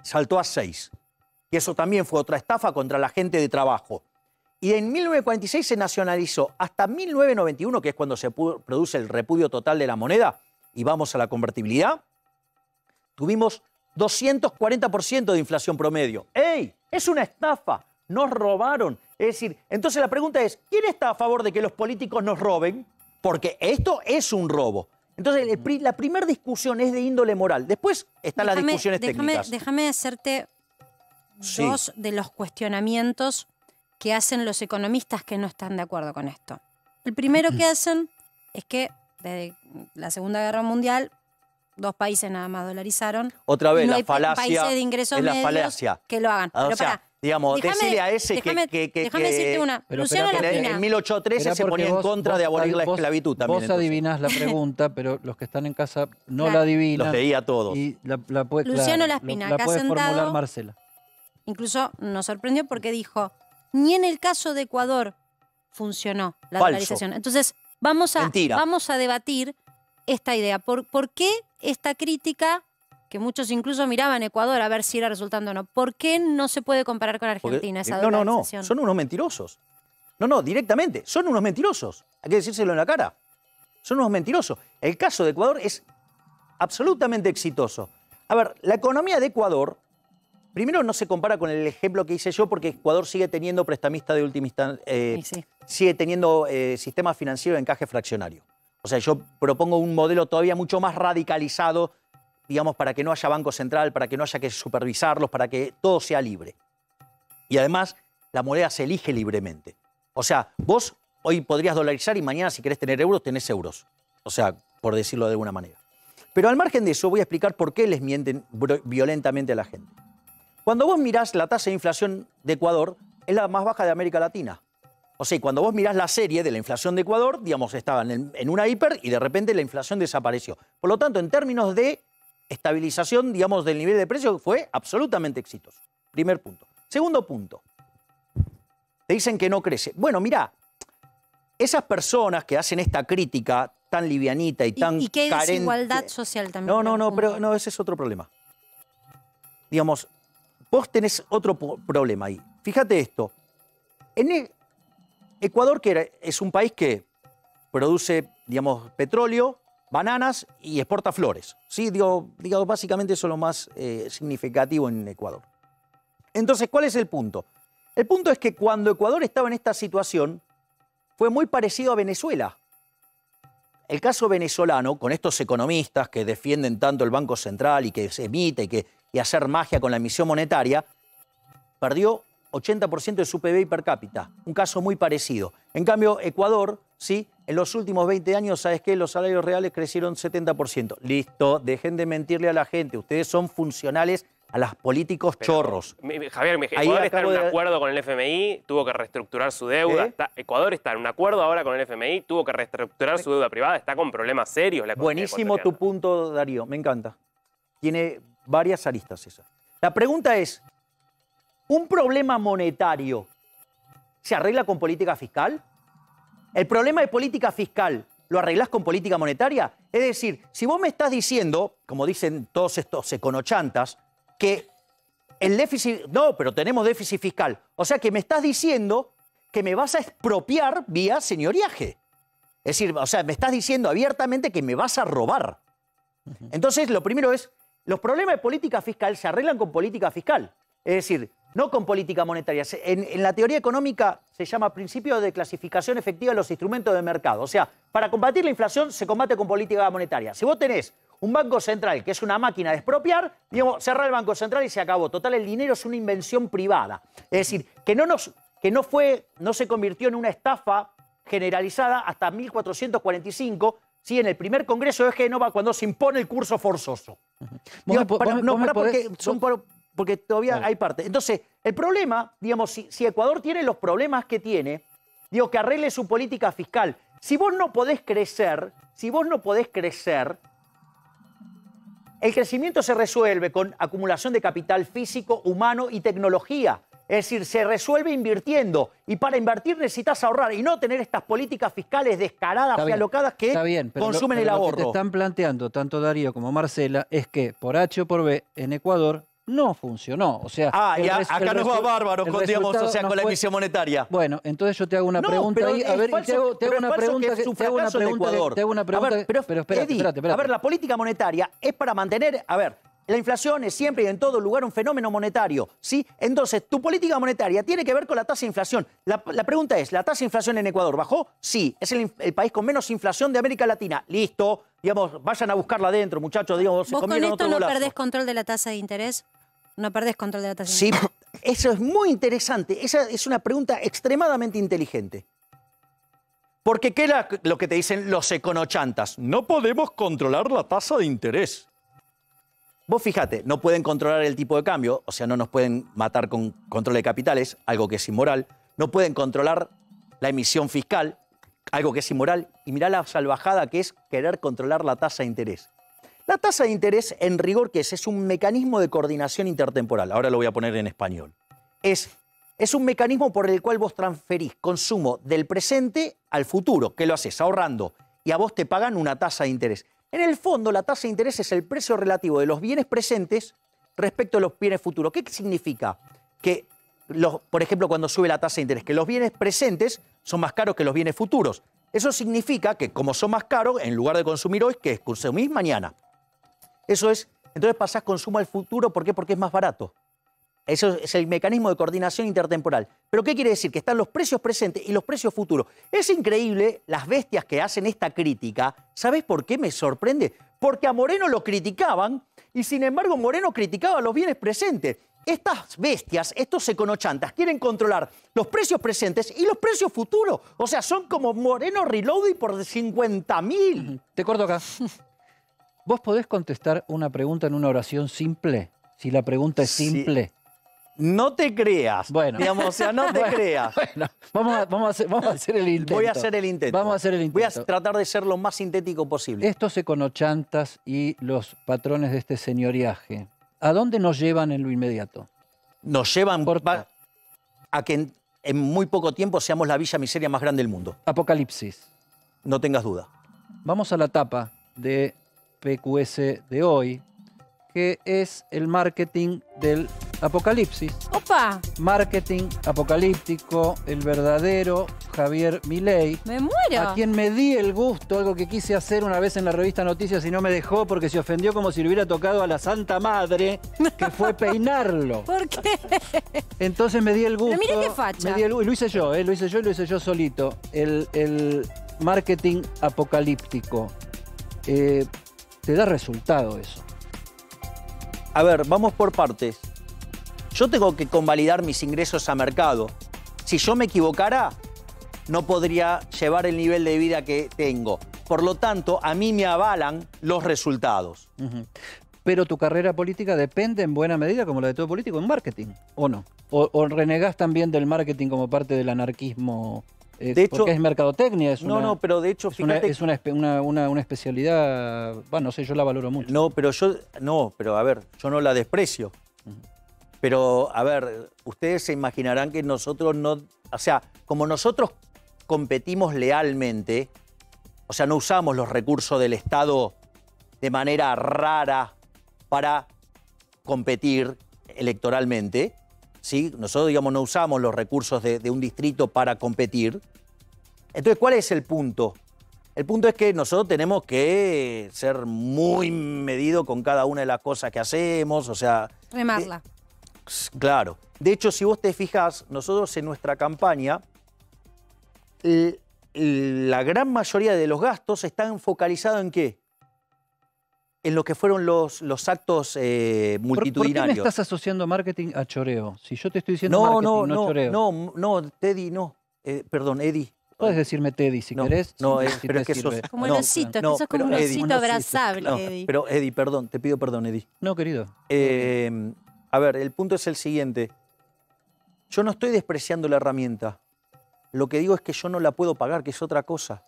saltó a 6. Y eso también fue otra estafa contra la gente de trabajo. Y en 1946 se nacionalizó. Hasta 1991, que es cuando se produce el repudio total de la moneda, y vamos a la convertibilidad, tuvimos 240% de inflación promedio. ¡Ey! Es una estafa. Nos robaron. Es decir, entonces la pregunta es, ¿quién está a favor de que los políticos nos roben? Porque esto es un robo. Entonces, la primera discusión es de índole moral. Después están las discusiones técnicas. Déjame hacerte dos de los cuestionamientos que hacen los economistas que no están de acuerdo con esto. El primero que hacen es que desde la Segunda Guerra Mundial 2 países nada más dolarizaron. Otra vez, no la hay falacia países de ingresos es la medios falacia. que lo hagan. O sea, digamos, decirle a ese déjame decirte una. Pero Luciano espera, Laspina. en 1813 se ponía en contra de abolir la esclavitud también. Vos adivinás la pregunta, pero los que están en casa no la adivinan. Los veía todos. Y la puede, Luciano claro, Laspina, la acá puede sentado, formular Marcela. Incluso nos sorprendió porque dijo, ni en el caso de Ecuador funcionó la Falso. dolarización. Entonces, vamos a debatir esta idea. ¿Por qué esta crítica, que muchos incluso miraban Ecuador a ver si era resultando o no? ¿Por qué no se puede comparar con Argentina esa dolarización? Son unos mentirosos. No, directamente, son unos mentirosos. Hay que decírselo en la cara. Son unos mentirosos. El caso de Ecuador es absolutamente exitoso. A ver, la economía de Ecuador, primero no se compara con el ejemplo que hice yo, porque Ecuador sigue teniendo prestamista de última instancia, sigue teniendo sistema financiero de encaje fraccionario. O sea, yo propongo un modelo todavía mucho más radicalizado, digamos, para que no haya banco central, para que no haya que supervisarlos, para que todo sea libre. Y además, la moneda se elige libremente. O sea, vos hoy podrías dolarizar y mañana, si querés tener euros, tenés euros. O sea, por decirlo de alguna manera. Pero al margen de eso, voy a explicar por qué les mienten violentamente a la gente. Cuando vos mirás la tasa de inflación de Ecuador, es la más baja de América Latina. O sea, cuando vos mirás la serie de la inflación de Ecuador, digamos, estaban en una hiper y de repente la inflación desapareció. Por lo tanto, en términos de estabilización, digamos, del nivel de precio, fue absolutamente exitoso. Primer punto. Segundo punto. Te dicen que no crece. Bueno, mirá, esas personas que hacen esta crítica tan livianita y tan ¿Y qué carente... desigualdad social también? Pero no, ese es otro problema. Digamos, vos tenés otro problema ahí. Fíjate esto. Ecuador, que es un país que produce, digamos, petróleo, bananas y exporta flores. ¿Sí? Digo, básicamente eso es lo más significativo en Ecuador. Entonces, ¿cuál es el punto? El punto es que cuando Ecuador estaba en esta situación, fue muy parecido a Venezuela. El caso venezolano, con estos economistas que defienden tanto el Banco Central y que se emite y hacer magia con la emisión monetaria, perdió 80% de su PBI per cápita. Un caso muy parecido. En cambio, Ecuador, sí, en los últimos 20 años, ¿sabes qué? Los salarios reales crecieron 70%. Listo, dejen de mentirle a la gente. Ustedes son funcionales a los políticos chorros. Javier, Ecuador está en un acuerdo con el FMI, tuvo que reestructurar su deuda. Ecuador está en un acuerdo ahora con el FMI, tuvo que reestructurar su deuda privada, está con problemas serios. Buenísimo tu punto, Darío, me encanta. Tiene varias aristas esa. La pregunta es, ¿un problema monetario se arregla con política fiscal? ¿El problema de política fiscal lo arreglás con política monetaria? Es decir, si vos me estás diciendo, como dicen todos estos econochantas, que el déficit... No, pero tenemos déficit fiscal. O sea que me estás diciendo que me vas a expropiar vía señoriaje. Es decir, o sea, me estás diciendo abiertamente que me vas a robar. Entonces, lo primero es, los problemas de política fiscal se arreglan con política fiscal. Es decir, no con política monetaria. En la teoría económica se llama principio de clasificación efectiva de los instrumentos de mercado. O sea, para combatir la inflación se combate con política monetaria. Si vos tenés un banco central que es una máquina de expropiar, digamos, cerrar el banco central y se acabó. Total, el dinero es una invención privada. Es decir, que no se convirtió en una estafa generalizada hasta 1445, ¿sí? En el primer Congreso de Génova, cuando se impone el curso forzoso. Porque todavía hay parte. Entonces, el problema, digamos, si Ecuador tiene los problemas que tiene, digo, que arregle su política fiscal. Si vos no podés crecer, el crecimiento se resuelve con acumulación de capital físico, humano y tecnología. Es decir, se resuelve invirtiendo. Y para invertir necesitas ahorrar y no tener estas políticas fiscales descaradas y alocadas que consumen el ahorro. Lo que te están planteando tanto Darío como Marcela es que por H o por B en Ecuador no funcionó. O sea, acá nos va bárbaro, digamos, o sea, con la emisión monetaria. Bueno, entonces yo te hago una pregunta ahí. A ver, te hago una pregunta. Te hago una pregunta. Pero espérate. A ver, la política monetaria es para mantener. A ver, la inflación es siempre y en todo lugar un fenómeno monetario, ¿sí? Entonces, tu política monetaria tiene que ver con la tasa de inflación. La pregunta es, ¿la tasa de inflación en Ecuador bajó? Sí, es el país con menos inflación de América Latina. Listo, digamos, vayan a buscarla adentro, muchachos. Digamos, ¿Vos con esto no perdés control de la tasa de interés? ¿No perdés control de la tasa de interés? Sí, eso es muy interesante. Esa es una pregunta extremadamente inteligente. Porque ¿qué es lo que te dicen los econochantas? No podemos controlar la tasa de interés. Vos fíjate, no pueden controlar el tipo de cambio, o sea, no nos pueden matar con control de capitales, algo que es inmoral. No pueden controlar la emisión fiscal, algo que es inmoral. Y mirá la salvajada que es querer controlar la tasa de interés. La tasa de interés, en rigor, ¿qué es? Es un mecanismo de coordinación intertemporal. Ahora lo voy a poner en español. Es un mecanismo por el cual vos transferís consumo del presente al futuro. ¿Qué lo haces? Ahorrando. Y a vos te pagan una tasa de interés. En el fondo, la tasa de interés es el precio relativo de los bienes presentes respecto a los bienes futuros. ¿Qué significa? Que, por ejemplo, cuando sube la tasa de interés, que los bienes presentes son más caros que los bienes futuros. Eso significa que, como son más caros, en lugar de consumir hoy, que consumís mañana. Eso es, entonces pasás consumo al futuro. ¿Por qué? Porque es más barato. Eso es el mecanismo de coordinación intertemporal. ¿Pero qué quiere decir? Que están los precios presentes y los precios futuros. Es increíble las bestias que hacen esta crítica. ¿Sabés por qué me sorprende? Porque a Moreno lo criticaban y sin embargo Moreno criticaba los bienes presentes. Estas bestias, estos econochantas, quieren controlar los precios presentes y los precios futuros. O sea, son como Moreno Reloaded por 50.000. Te corto acá. ¿Vos podés contestar una pregunta en una oración simple? Si la pregunta es simple. No te creas. Bueno. Digamos, o sea, no te creas. Bueno, vamos a hacer el intento. Voy a hacer el intento. Vamos a hacer el intento. Voy a tratar de ser lo más sintético posible. Estos econochantas y los patrones de este señoriaje, ¿a dónde nos llevan en lo inmediato? Nos llevan a que en muy poco tiempo seamos la villa miseria más grande del mundo. Apocalipsis. No tengas duda. Vamos a la tapa de PQS de hoy, que es el marketing del apocalipsis. ¡Opa! Marketing apocalíptico, el verdadero Javier Milei. ¡Me muero! A quien me di el gusto, algo que quise hacer una vez en la revista Noticias y no me dejó porque se ofendió como si le hubiera tocado a la Santa Madre, que fue peinarlo. ¿Por qué? Entonces me di el gusto. Pero mira qué facha. Y lo hice yo, lo hice yo solito. El marketing apocalíptico. Te da resultado eso. A ver, vamos por partes. Yo tengo que convalidar mis ingresos a mercado. Si yo me equivocara, no podría llevar el nivel de vida que tengo. Por lo tanto, a mí me avalan los resultados. Pero tu carrera política depende en buena medida, como la de todo político, en marketing, ¿o no? ¿O renegás también del marketing como parte del anarquismo? De hecho, porque es mercadotecnia, pero de hecho, fíjate, es una especialidad, bueno, no sé, yo la valoro mucho. Pero a ver, yo no la desprecio. Pero, a ver, ustedes se imaginarán que nosotros no, o sea, como nosotros competimos lealmente, o sea, no usamos los recursos del Estado de manera rara para competir electoralmente, ¿sí? Nosotros, digamos, no usamos los recursos de un distrito para competir. Entonces, ¿cuál es el punto? El punto es que nosotros tenemos que ser muy medidos con cada una de las cosas que hacemos, o sea... Remarla. Claro. De hecho, si vos te fijás, nosotros en nuestra campaña, la gran mayoría de los gastos están focalizados ¿en qué? En lo que fueron los actos multitudinarios. ¿Por qué me estás asociando marketing a choreo? Si yo te estoy diciendo marketing, no choreo. No, Teddy, no. Perdón, Eddie. Puedes decirme Teddy si querés. No, si pero te es que sos... sirve. Como el osito, que sos como un osito abrazable, Eddie. Pero Eddie, perdón, te pido perdón, Eddie. No, querido. A ver, el punto es el siguiente. Yo no estoy despreciando la herramienta. Lo que digo es que yo no la puedo pagar, que es otra cosa.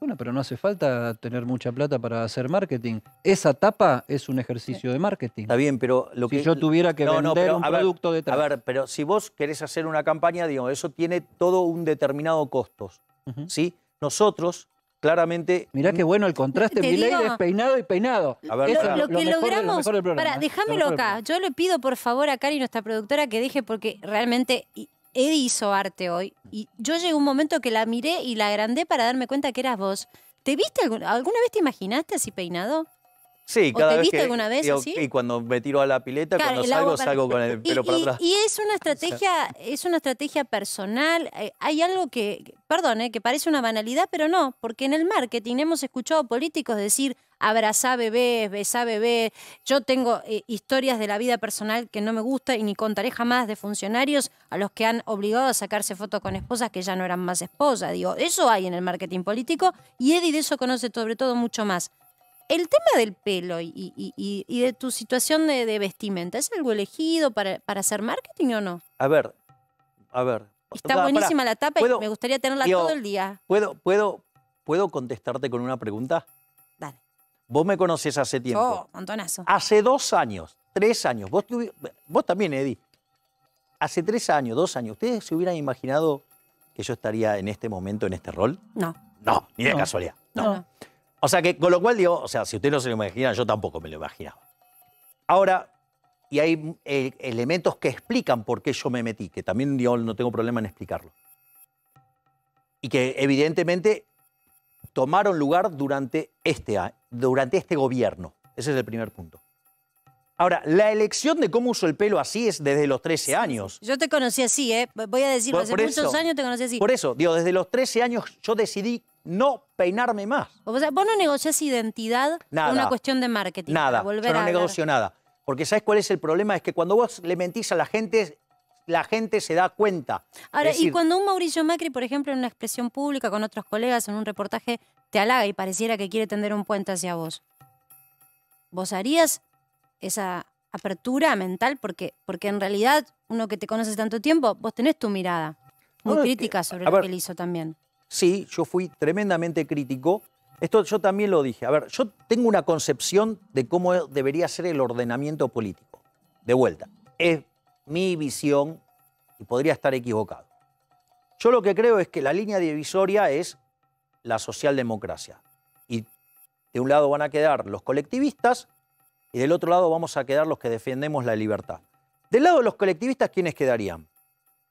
Bueno, pero no hace falta tener mucha plata para hacer marketing. Esa tapa es un ejercicio de marketing. Está bien, pero lo que Si yo tuviera que vender pero, un a ver, producto detrás. A ver, pero si vos querés hacer una campaña, digamos, eso tiene todo un determinado costos, Ujú. ¿sí? Nosotros, claramente... Mirá qué bueno el contraste, Te Milei digo- despeinado y peinado. A ver, Eso pará. es Lo que mejor logramos, mejor del programa, para, ¿eh? déjamelo Lo mejor del acá. programa. Yo le pido por favor a Cari, nuestra productora, que deje porque realmente Eddie hizo arte hoy y yo llegué a un momento que la miré y la agrandé para darme cuenta que eras vos. ¿Te viste alguna vez te imaginaste así peinado? Sí, ¿O cada te vez viste que, alguna vez digo, así? Y cuando me tiro a la pileta, Claro, cuando el agua salgo con el pelo para atrás. Y es una estrategia personal. Hay algo que, perdón, que parece una banalidad, pero no, porque en el marketing hemos escuchado políticos decir abrazá bebés, besá bebés. Yo tengo historias de la vida personal que no me gusta y ni contaré jamás de funcionarios a los que han obligado a sacarse fotos con esposas que ya no eran más esposas. Digo, eso hay en el marketing político y Eddie de eso conoce sobre todo mucho más. El tema del pelo y de tu situación de vestimenta, ¿es algo elegido para hacer marketing o no? A ver. Está Pará, buenísima la tapa ¿puedo- y me gustaría tenerla digo, todo el día. ¿Puedo contestarte con una pregunta? Dale. Vos me conocés hace tiempo. Oh, montonazo. Hace 2 años, 3 años, vos también, Eddie. Hace 3 años, 2 años, ¿ustedes se hubieran imaginado que yo estaría en este momento, en este rol? No. No, ni de No. casualidad. No. O sea que, con lo cual digo, o sea, si ustedes no se lo imaginan, yo tampoco me lo imaginaba. Ahora, y hay elementos que explican por qué yo me metí, que también yo no tengo problema en explicarlo. Y que evidentemente tomaron lugar durante este gobierno. Ese es el primer punto. Ahora, la elección de cómo uso el pelo así es desde los 13 años. Yo te conocí así, ¿eh? Voy a decirlo, hace Por muchos eso. años te conocí así. Por eso, digo, desde los 13 años yo decidí no peinarme más. O sea, vos no negociás identidad Nada. por una cuestión de marketing. Nada, para volver yo no a hablar. negocio nada. Porque ¿sabes cuál es el problema? Es que cuando vos le mentís a la gente se da cuenta. Ahora, Es decir, y cuando un Mauricio Macri, por ejemplo, en una expresión pública con otros colegas, en un reportaje, te halaga y pareciera que quiere tender un puente hacia vos, ¿vos harías esa apertura mental? Porque en realidad, uno que te conoce tanto tiempo, vos tenés tu mirada muy No, es que, crítica sobre a lo ver, que él hizo también. Sí, yo fui tremendamente crítico. Esto yo también lo dije. A ver, yo tengo una concepción de cómo debería ser el ordenamiento político. De vuelta, es mi visión y podría estar equivocado. Yo lo que creo es que la línea divisoria es la socialdemocracia. Y de un lado van a quedar los colectivistas y del otro lado vamos a quedar los que defendemos la libertad. Del lado de los colectivistas, ¿quiénes quedarían?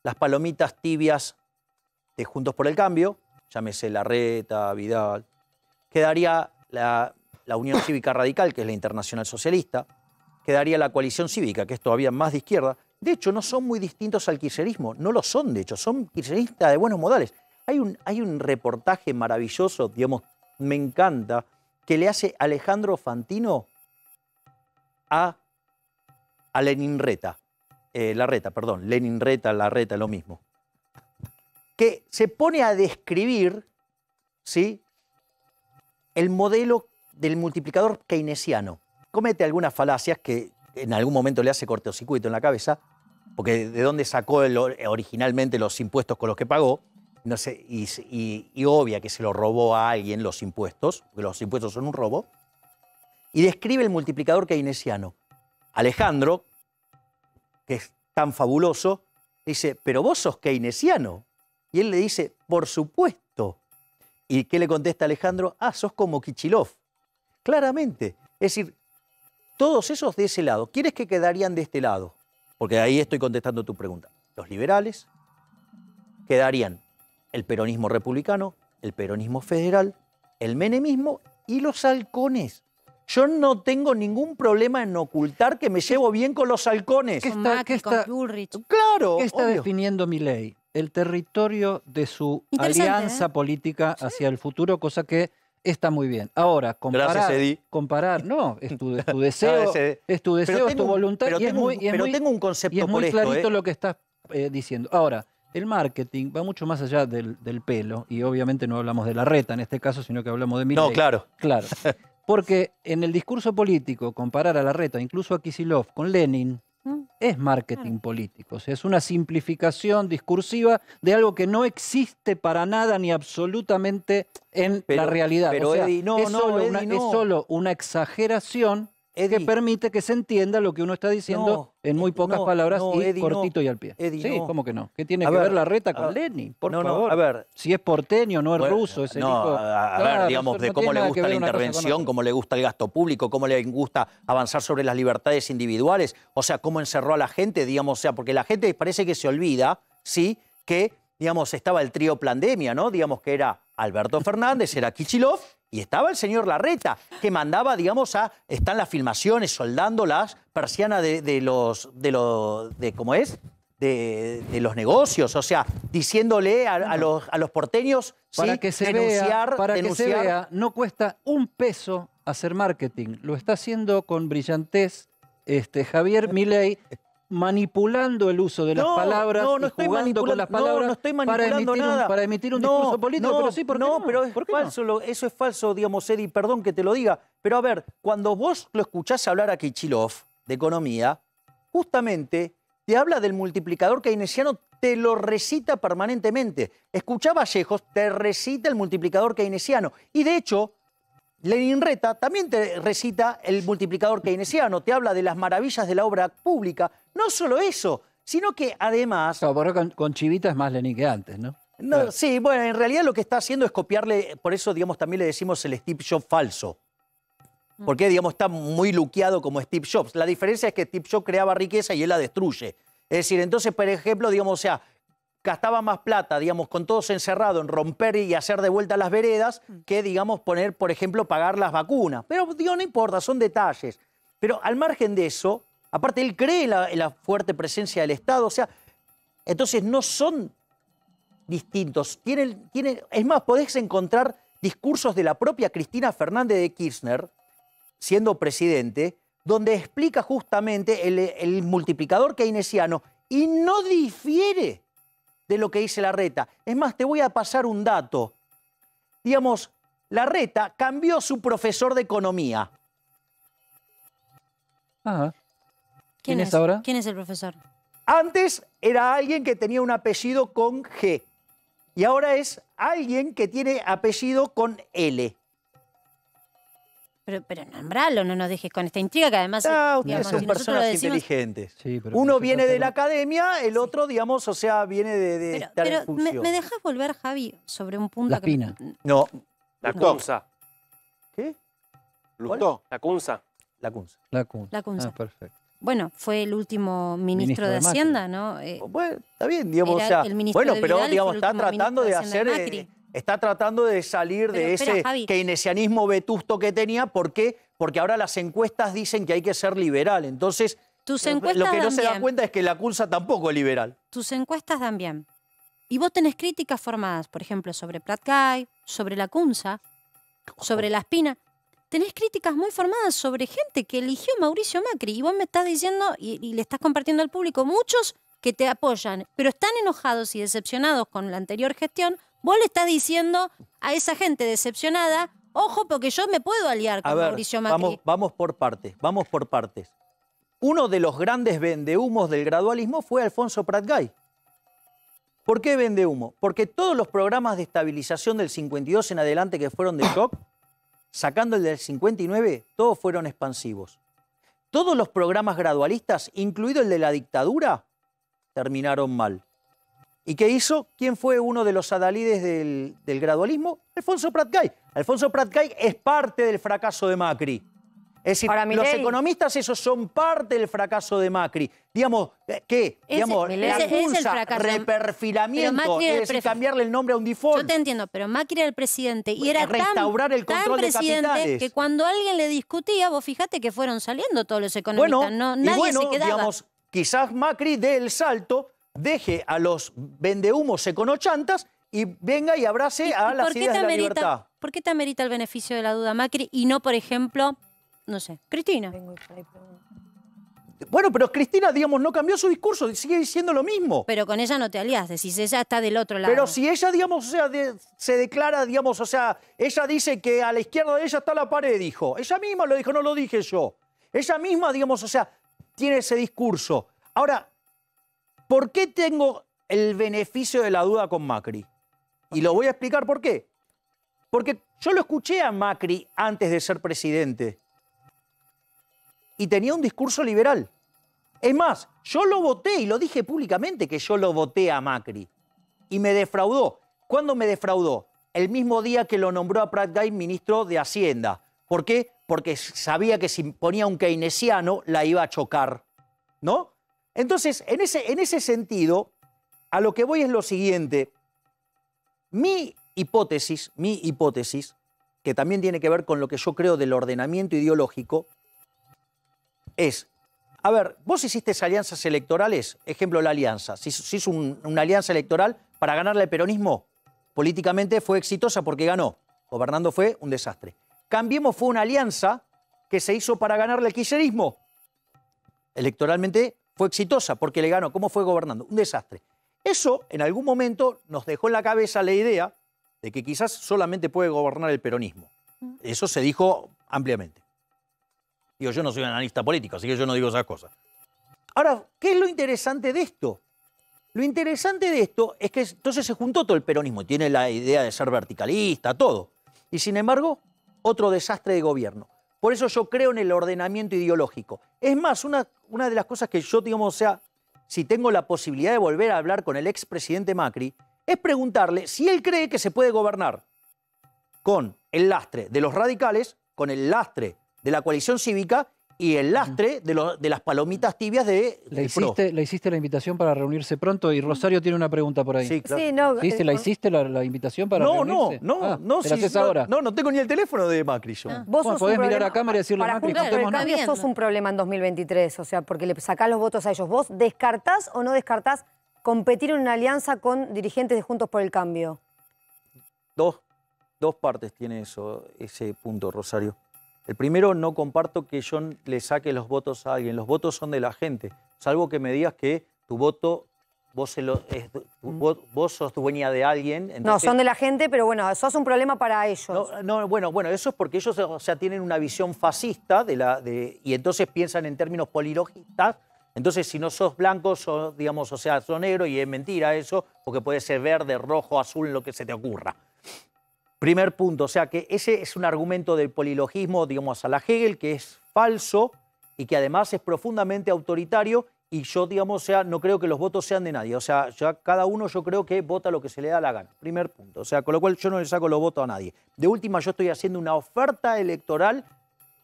Las palomitas tibias de Juntos por el Cambio, llámese Larreta, Vidal. Quedaría la Unión Cívica Radical, que es la Internacional Socialista. Quedaría la Coalición Cívica, que es todavía más de izquierda. De hecho, no son muy distintos al kirchnerismo. No lo son, de hecho. Son kirchneristas de buenos modales. Hay un reportaje maravilloso, digamos, me encanta, que le hace Alejandro Fantino a Lenin Reta. Lenin Reta, Larreta, lo mismo. Que se pone a describir, ¿sí?, el modelo del multiplicador keynesiano. Comete algunas falacias que en algún momento le hace cortocircuito en la cabeza, porque de dónde sacó originalmente los impuestos con los que pagó, no sé, y obvia que se lo robó a alguien los impuestos, porque los impuestos son un robo, y describe el multiplicador keynesiano. Alejandro, que es tan fabuloso, dice, pero vos sos keynesiano. Y él le dice, por supuesto. ¿Y qué le contesta Alejandro? Ah, sos como Kicillof. Claramente. Es decir, todos esos de ese lado, ¿quiénes que quedarían de este lado? Porque ahí estoy contestando tu pregunta. Los liberales, quedarían el peronismo republicano, el peronismo federal, el menemismo y los halcones. Yo no tengo ningún problema en ocultar que me llevo bien con los halcones. Con Macri, con Bullrich. Claro, ¿Qué está obvio. definiendo Milei? El territorio de su Interesante, alianza política hacia el futuro, cosa que está muy bien. Ahora, Gracias, Eddie. No, es tu deseo, es tu deseo, es tu voluntad y es muy, tengo un concepto y es muy por esto, clarito lo que estás diciendo. Ahora, el marketing va mucho más allá del pelo y obviamente no hablamos de Larreta en este caso, sino que hablamos de Milei. No, claro. Claro. Porque en el discurso político, comparar a Larreta, incluso a Kicillof, con Lenin, es marketing político. O sea, es una simplificación discursiva de algo que no existe para nada ni absolutamente en la realidad. Pero o sea, Eddie, no, es solo una exageración Eddie, que permite que se entienda lo que uno está diciendo en muy pocas palabras y Eddie, cortito y al pie. Eddie, sí, no. ¿cómo que no? ¿Qué tiene A que ver, ver la reta con Lenin? Por favor. a ver. Si es porteño, no es Bueno, ruso, es el no, hijo. a Claro, ver, digamos, de no cómo tiene le nada que gusta la ver una cosa con intervención, otra. cómo le gusta el gasto público, cómo le gusta avanzar sobre las libertades individuales, o sea, cómo encerró a la gente, digamos, o sea, porque la gente parece que se olvida, sí, que, digamos, estaba el trío Plandemia, ¿no? Digamos que era Alberto Fernández, era Kicillof, y estaba el señor Larreta, que mandaba, digamos, están las filmaciones, soldando las persianas de los negocios, o sea, diciéndole a los porteños, Para ¿sí? que se denunciar, vea, no cuesta un peso hacer marketing. Lo está haciendo con brillantez Javier Milei, manipulando el uso de las palabras no y estoy jugando con las palabras no estoy manipulando nada. para emitir un discurso político. Pero sí, ¿por qué no? Pero es ¿Por qué no? falso, eso es falso, digamos, Eddie, perdón que te lo diga. Pero a ver, cuando vos lo escuchás hablar a Kicillof de economía, justamente te habla del multiplicador keynesiano, te lo recita permanentemente. Escuchá a Vallejos, te recita el multiplicador keynesiano. Y de hecho, Lenin Reta también te recita el multiplicador keynesiano, te habla de las maravillas de la obra pública. No solo eso, sino que además... Claro, por con Chivita es más Lenin que antes, ¿no? No, Claro. sí, bueno, en realidad lo que está haciendo es copiarle, por eso, digamos, también le decimos el Steve Jobs falso. Porque, digamos, está muy luqueado como Steve Jobs. La diferencia es que Steve Jobs creaba riqueza y él la destruye. Es decir, entonces, por ejemplo, digamos, o sea, gastaba más plata, digamos, con todos encerrados en romper y hacer de vuelta las veredas que, digamos, poner, por ejemplo, pagar las vacunas. Pero, digo, no importa, son detalles. Pero al margen de eso, aparte, él cree en la fuerte presencia del Estado, o sea, entonces no son distintos. Es más, podés encontrar discursos de la propia Cristina Fernández de Kirchner, siendo presidente, donde explica justamente el multiplicador keynesiano y no difiere de lo que dice Larreta. Es más, te voy a pasar un dato. Digamos, Larreta cambió su profesor de economía. Ajá. ¿Quién es ahora? ¿Quién es el profesor? Antes era alguien que tenía un apellido con G y ahora es alguien que tiene apellido con L. Pero nombralo, no nos dejes con esta intriga que además... Ustedes digamos, son si nosotros personas lo decimos- inteligentes. Sí, pero Uno se viene trata de la academia, el otro, digamos, o sea, viene de estar en Pero función. ¿me dejas volver, Javi, sobre un punto La que... espina. No. La Lustó. Cunza. ¿Qué? Lustó. La Cunza. La Cunza. La Cunza. La Cunza. Ah, perfecto. Bueno, fue el último ministro Ministro de de Macri. Hacienda, ¿no? Bueno, está bien, digamos, Era o sea, el ministro bueno, de pero Vidal, digamos, fue el está último tratando de ministro de hacer, Hacienda de Macri. está tratando de salir Pero de espera, ese Javi. keynesianismo vetusto que tenía, ¿por qué? Porque ahora las encuestas dicen que hay que ser liberal, entonces Tus lo encuestas que no dan se da bien. cuenta es que la Cunza tampoco es liberal. Tus encuestas dan bien. Y vos tenés críticas formadas, por ejemplo, sobre Pratcay, sobre la Cunza, sobre la Espina. Tenés críticas muy formadas sobre gente que eligió Mauricio Macri. Y vos me estás diciendo, y le estás compartiendo al público, muchos que te apoyan, pero están enojados y decepcionados con la anterior gestión. Vos le estás diciendo a esa gente decepcionada, ojo, porque yo me puedo aliar con A ver, Mauricio Macri. vamos por partes. Uno de los grandes vendehumos del gradualismo fue Alfonso Pratgay. ¿Por qué vendehumo? Porque todos los programas de estabilización del 52 en adelante que fueron de shock, sacando el del 59, todos fueron expansivos. Todos los programas gradualistas, incluido el de la dictadura, terminaron mal. ¿Y qué hizo? ¿Quién fue uno de los adalides del gradualismo? Alfonso Pratgay. Alfonso Pratgay es parte del fracaso de Macri. Es decir, Para los Milei. economistas esos son parte del fracaso de Macri. Digamos, ¿qué? Digamos, Milei. la Ese es el Cunza, fracaso. reperfilamiento, Pero Macri era es el decir, cambiarle el nombre a un Yo default. te entiendo, pero Macri era el presidente y era Restaurar el tan control de presidente capitales. que cuando alguien le discutía, vos fíjate que fueron saliendo todos los economistas. Bueno, y Nadie bueno, se quedaba. digamos, quizás Macri dé el salto, deje a los vendehumos econochantas y venga y abrace a las ideas de la libertad. ¿Por qué te amerita el beneficio de la duda Macri y no, por ejemplo, no sé, Cristina? Bueno, pero Cristina, digamos, no cambió su discurso, sigue diciendo lo mismo. Pero con ella no te alías, decís, ella está del otro lado. Pero si ella, digamos, o sea, se declara, digamos, o sea, ella dice que a la izquierda de ella está la pared, dijo. Ella misma lo dijo, no lo dije yo. Ella misma, digamos, o sea, tiene ese discurso. Ahora, ¿por qué tengo el beneficio de la duda con Macri? Y lo voy a explicar por qué. Porque yo lo escuché a Macri antes de ser presidente y tenía un discurso liberal. Es más, yo lo voté y lo dije públicamente que yo lo voté a Macri. Y me defraudó. ¿Cuándo me defraudó? El mismo día que lo nombró a Prat Gai ministro de Hacienda. ¿Por qué? Porque sabía que si ponía un keynesiano la iba a chocar, ¿no? Entonces, en ese sentido, a lo que voy es lo siguiente. Mi hipótesis, que también tiene que ver con lo que yo creo del ordenamiento ideológico, es, a ver, vos hiciste alianzas electorales, ejemplo la alianza, se hizo una alianza electoral para ganarle al peronismo, políticamente fue exitosa porque ganó, gobernando fue un desastre. Cambiemos fue una alianza que se hizo para ganarle al kirchnerismo, electoralmente fue exitosa porque le ganó, ¿cómo fue gobernando? Un desastre. Eso en algún momento nos dejó en la cabeza la idea de que quizás solamente puede gobernar el peronismo. Eso se dijo ampliamente. Digo, yo no soy un analista político, así que yo no digo esas cosas. Ahora, ¿qué es lo interesante de esto? Lo interesante de esto es que entonces se juntó todo el peronismo, tiene la idea de ser verticalista, todo. Y sin embargo, otro desastre de gobierno. Por eso yo creo en el ordenamiento ideológico. Es más, una de las cosas que yo, digamos, o sea, si tengo la posibilidad de volver a hablar con el expresidente Macri, es preguntarle si él cree que se puede gobernar con el lastre de los radicales, con el lastre de la coalición cívica y el lastre de las palomitas tibias de Le hiciste la invitación para reunirse pronto y Rosario tiene una pregunta por ahí. Sí, claro. Sí, no, ¿Le hiciste la invitación para reunirse? No. ¿Te la haces ahora? No tengo ni el teléfono de Macri yo. Vos sos podés un mirar problema- a cámara y decirle a para Macri, Juntos por el contémonos. Cambio sos un problema en 2023, o sea, porque le sacás los votos a ellos. ¿Vos descartás o no descartás competir en una alianza con dirigentes de Juntos por el Cambio? Dos partes tiene ese punto, Rosario. El primero, no comparto que yo le saque los votos a alguien. Los votos son de la gente. Salvo que me digas que tu voto, vos sos dueña de alguien. Entonces, No, son de la gente, pero bueno, sos un problema para ellos. Bueno, eso es porque ellos, o sea, tienen una visión fascista y entonces piensan en términos polilogistas. Entonces, si no sos blanco, sos, digamos, o sea, sos negro, y es mentira eso, porque puede ser verde, rojo, azul, lo que se te ocurra. Primer punto, o sea que ese es un argumento del polilogismo, digamos, a la Hegel, que es falso y que además es profundamente autoritario, y yo, digamos, o sea, no creo que los votos sean de nadie. O sea, cada uno yo creo que vota lo que se le da la gana. Primer punto. O sea, con lo cual yo no le saco los votos a nadie. De última, yo estoy haciendo una oferta electoral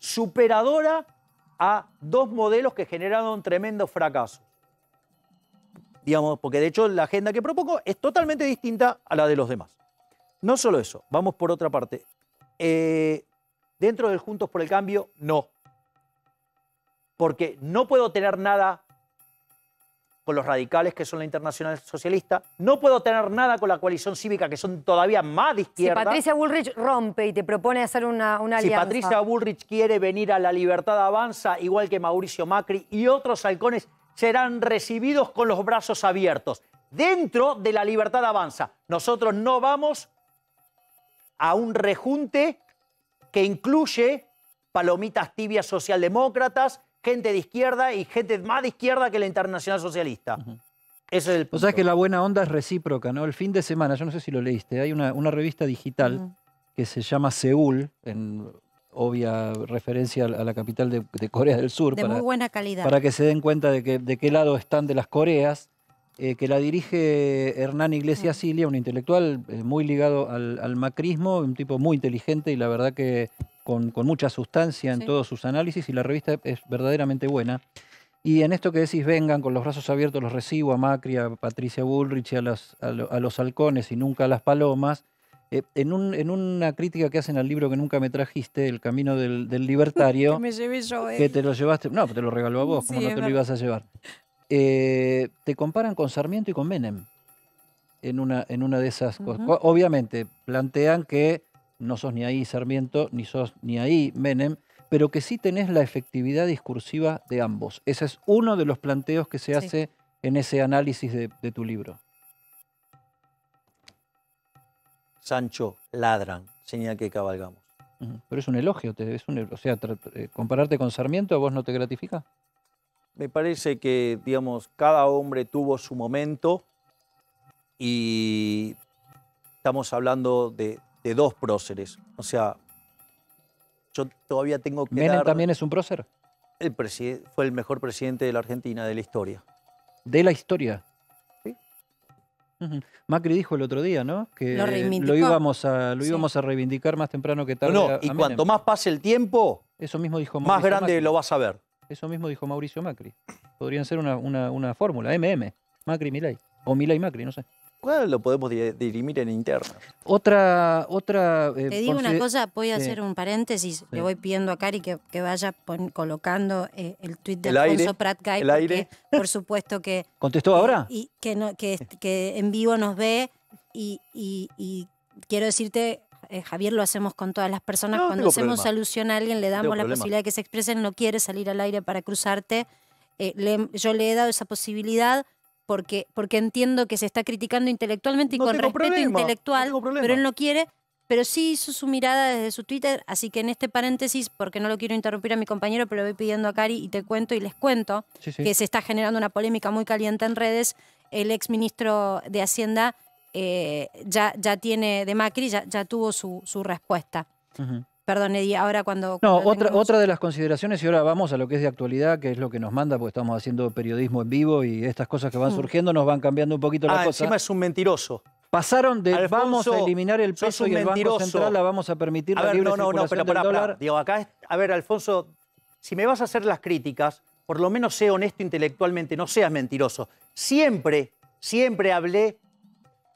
superadora a dos modelos que generaron tremendos fracasos. Digamos, porque de hecho la agenda que propongo es totalmente distinta a la de los demás. No solo eso, vamos por otra parte. Dentro del Juntos por el Cambio, no. Porque no puedo tener nada con los radicales, que son la Internacional Socialista. No puedo tener nada con la coalición cívica, que son todavía más de Si izquierda. Patricia Bullrich rompe y te propone hacer una alianza. Si Patricia Bullrich quiere venir a La Libertad Avanza, igual que Mauricio Macri y otros halcones, serán recibidos con los brazos abiertos. Dentro de La Libertad Avanza, nosotros no vamos a un rejunte que incluye palomitas tibias socialdemócratas, gente de izquierda y gente más de izquierda que la Internacional Socialista. Ese es el punto. O sea que la buena onda es recíproca, ¿no? El fin de semana, yo no sé si lo leíste, hay una revista digital que se llama Seúl, en obvia referencia a la capital de Corea del Sur. De muy buena calidad. Para que se den cuenta de qué lado están de las Coreas, que la dirige Hernán Iglesias Cilia, un intelectual muy ligado al macrismo, un tipo muy inteligente y la verdad que con mucha sustancia en todos sus análisis, y la revista es verdaderamente buena. Y en esto que decís, vengan con los brazos abiertos, los recibo a Macri, a Patricia Bullrich, a los halcones y nunca a las palomas. En una crítica que hacen al libro que nunca me trajiste, El camino del libertario, Que me llevé yo, que te lo llevaste, no, te lo regaló a vos, Sí, como no es te lo verdad. ibas a llevar. Te comparan con Sarmiento y con Menem en una de esas cosas. Obviamente plantean que no sos ni ahí Sarmiento, ni sos ni ahí Menem, pero que sí tenés la efectividad discursiva de ambos. Ese es uno de los planteos que se hace en ese análisis de tu libro. Sancho, ladran, señal que cabalgamos. Pero es un elogio, o sea, compararte con Sarmiento, ¿a vos no te gratifica? Me parece que, digamos, cada hombre tuvo su momento y estamos hablando de dos próceres. O sea, yo todavía tengo que ¿Menem dar... también es un prócer? Fue el mejor presidente de la Argentina, de la historia. ¿De la historia? Sí. Ujú. Macri dijo el otro día, ¿no? Que Lo reivindicó. íbamos a Sí. reivindicar más temprano que tarde. No, a y Menem. cuanto más pase el tiempo, Eso mismo dijo más Mauricio grande Macri. lo vas a ver. Eso mismo dijo Mauricio Macri. Podrían ser una fórmula, MM. Macri, Milei. O Milei, Macri, no sé. Bueno, lo podemos dirimir en interna. Otra Te digo una cosa, voy a sí. hacer un paréntesis. Le voy pidiendo a Cari que vaya colocando el tuit de El Alfonso aire, Prat Gay, el porque aire. por supuesto que... ¿Contestó ahora? Y que en vivo nos ve y quiero decirte, Javier, lo hacemos con todas las personas. No Cuando tengo hacemos problema. alusión a alguien, le Tengo damos la problema. posibilidad de que se expresen. No quiere salir al aire para cruzarte. Yo le he dado esa posibilidad porque entiendo que se está criticando intelectualmente y No con tengo respeto problema, no intelectual, tengo problema. pero él no quiere. Pero sí hizo su mirada desde su Twitter, así que en este paréntesis, porque no lo quiero interrumpir a mi compañero, pero le voy pidiendo a Cari y te cuento y les cuento Sí, sí. que se está generando una polémica muy caliente en redes. El exministro de Hacienda ya tiene, de Macri, ya tuvo su respuesta. Ujú. Perdón, Eddie, ahora cuando... No, cuando otra, tengamos- otra de las consideraciones, y ahora vamos a lo que es de actualidad, que es lo que nos manda, porque estamos haciendo periodismo en vivo y estas cosas que van surgiendo nos van cambiando un poquito la cosa. Encima es un mentiroso. Pasaron de Alfonso, vamos a eliminar el sos peso un y el Banco mentiroso. Central la vamos a permitir A la ver, libre no, circulación pero del pará. dólar. Digo, a ver, Alfonso, si me vas a hacer las críticas, por lo menos sé honesto intelectualmente, no seas mentiroso. Siempre hablé